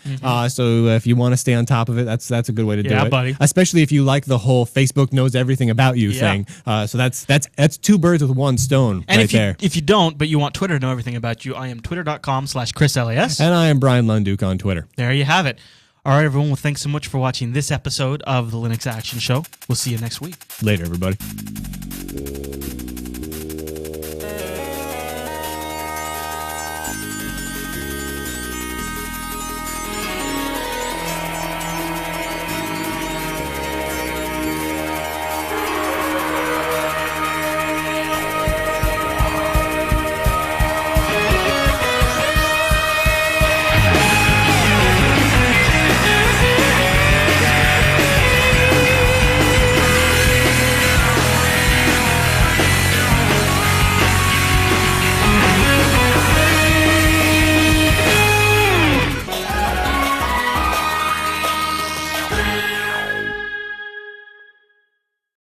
So if you want to stay on top of it, that's a good way to do it. Buddy. Especially if you like the whole Facebook knows everything about you thing. So that's two birds with one stone and right there. if you don't, but you want Twitter to know everything about you, I am twitter.com/ChrisLAS. And I am Brian Lunduke on Twitter. There you have it. All right, everyone. Well, thanks so much for watching this episode of the Linux Action Show. We'll see you next week. Later, everybody.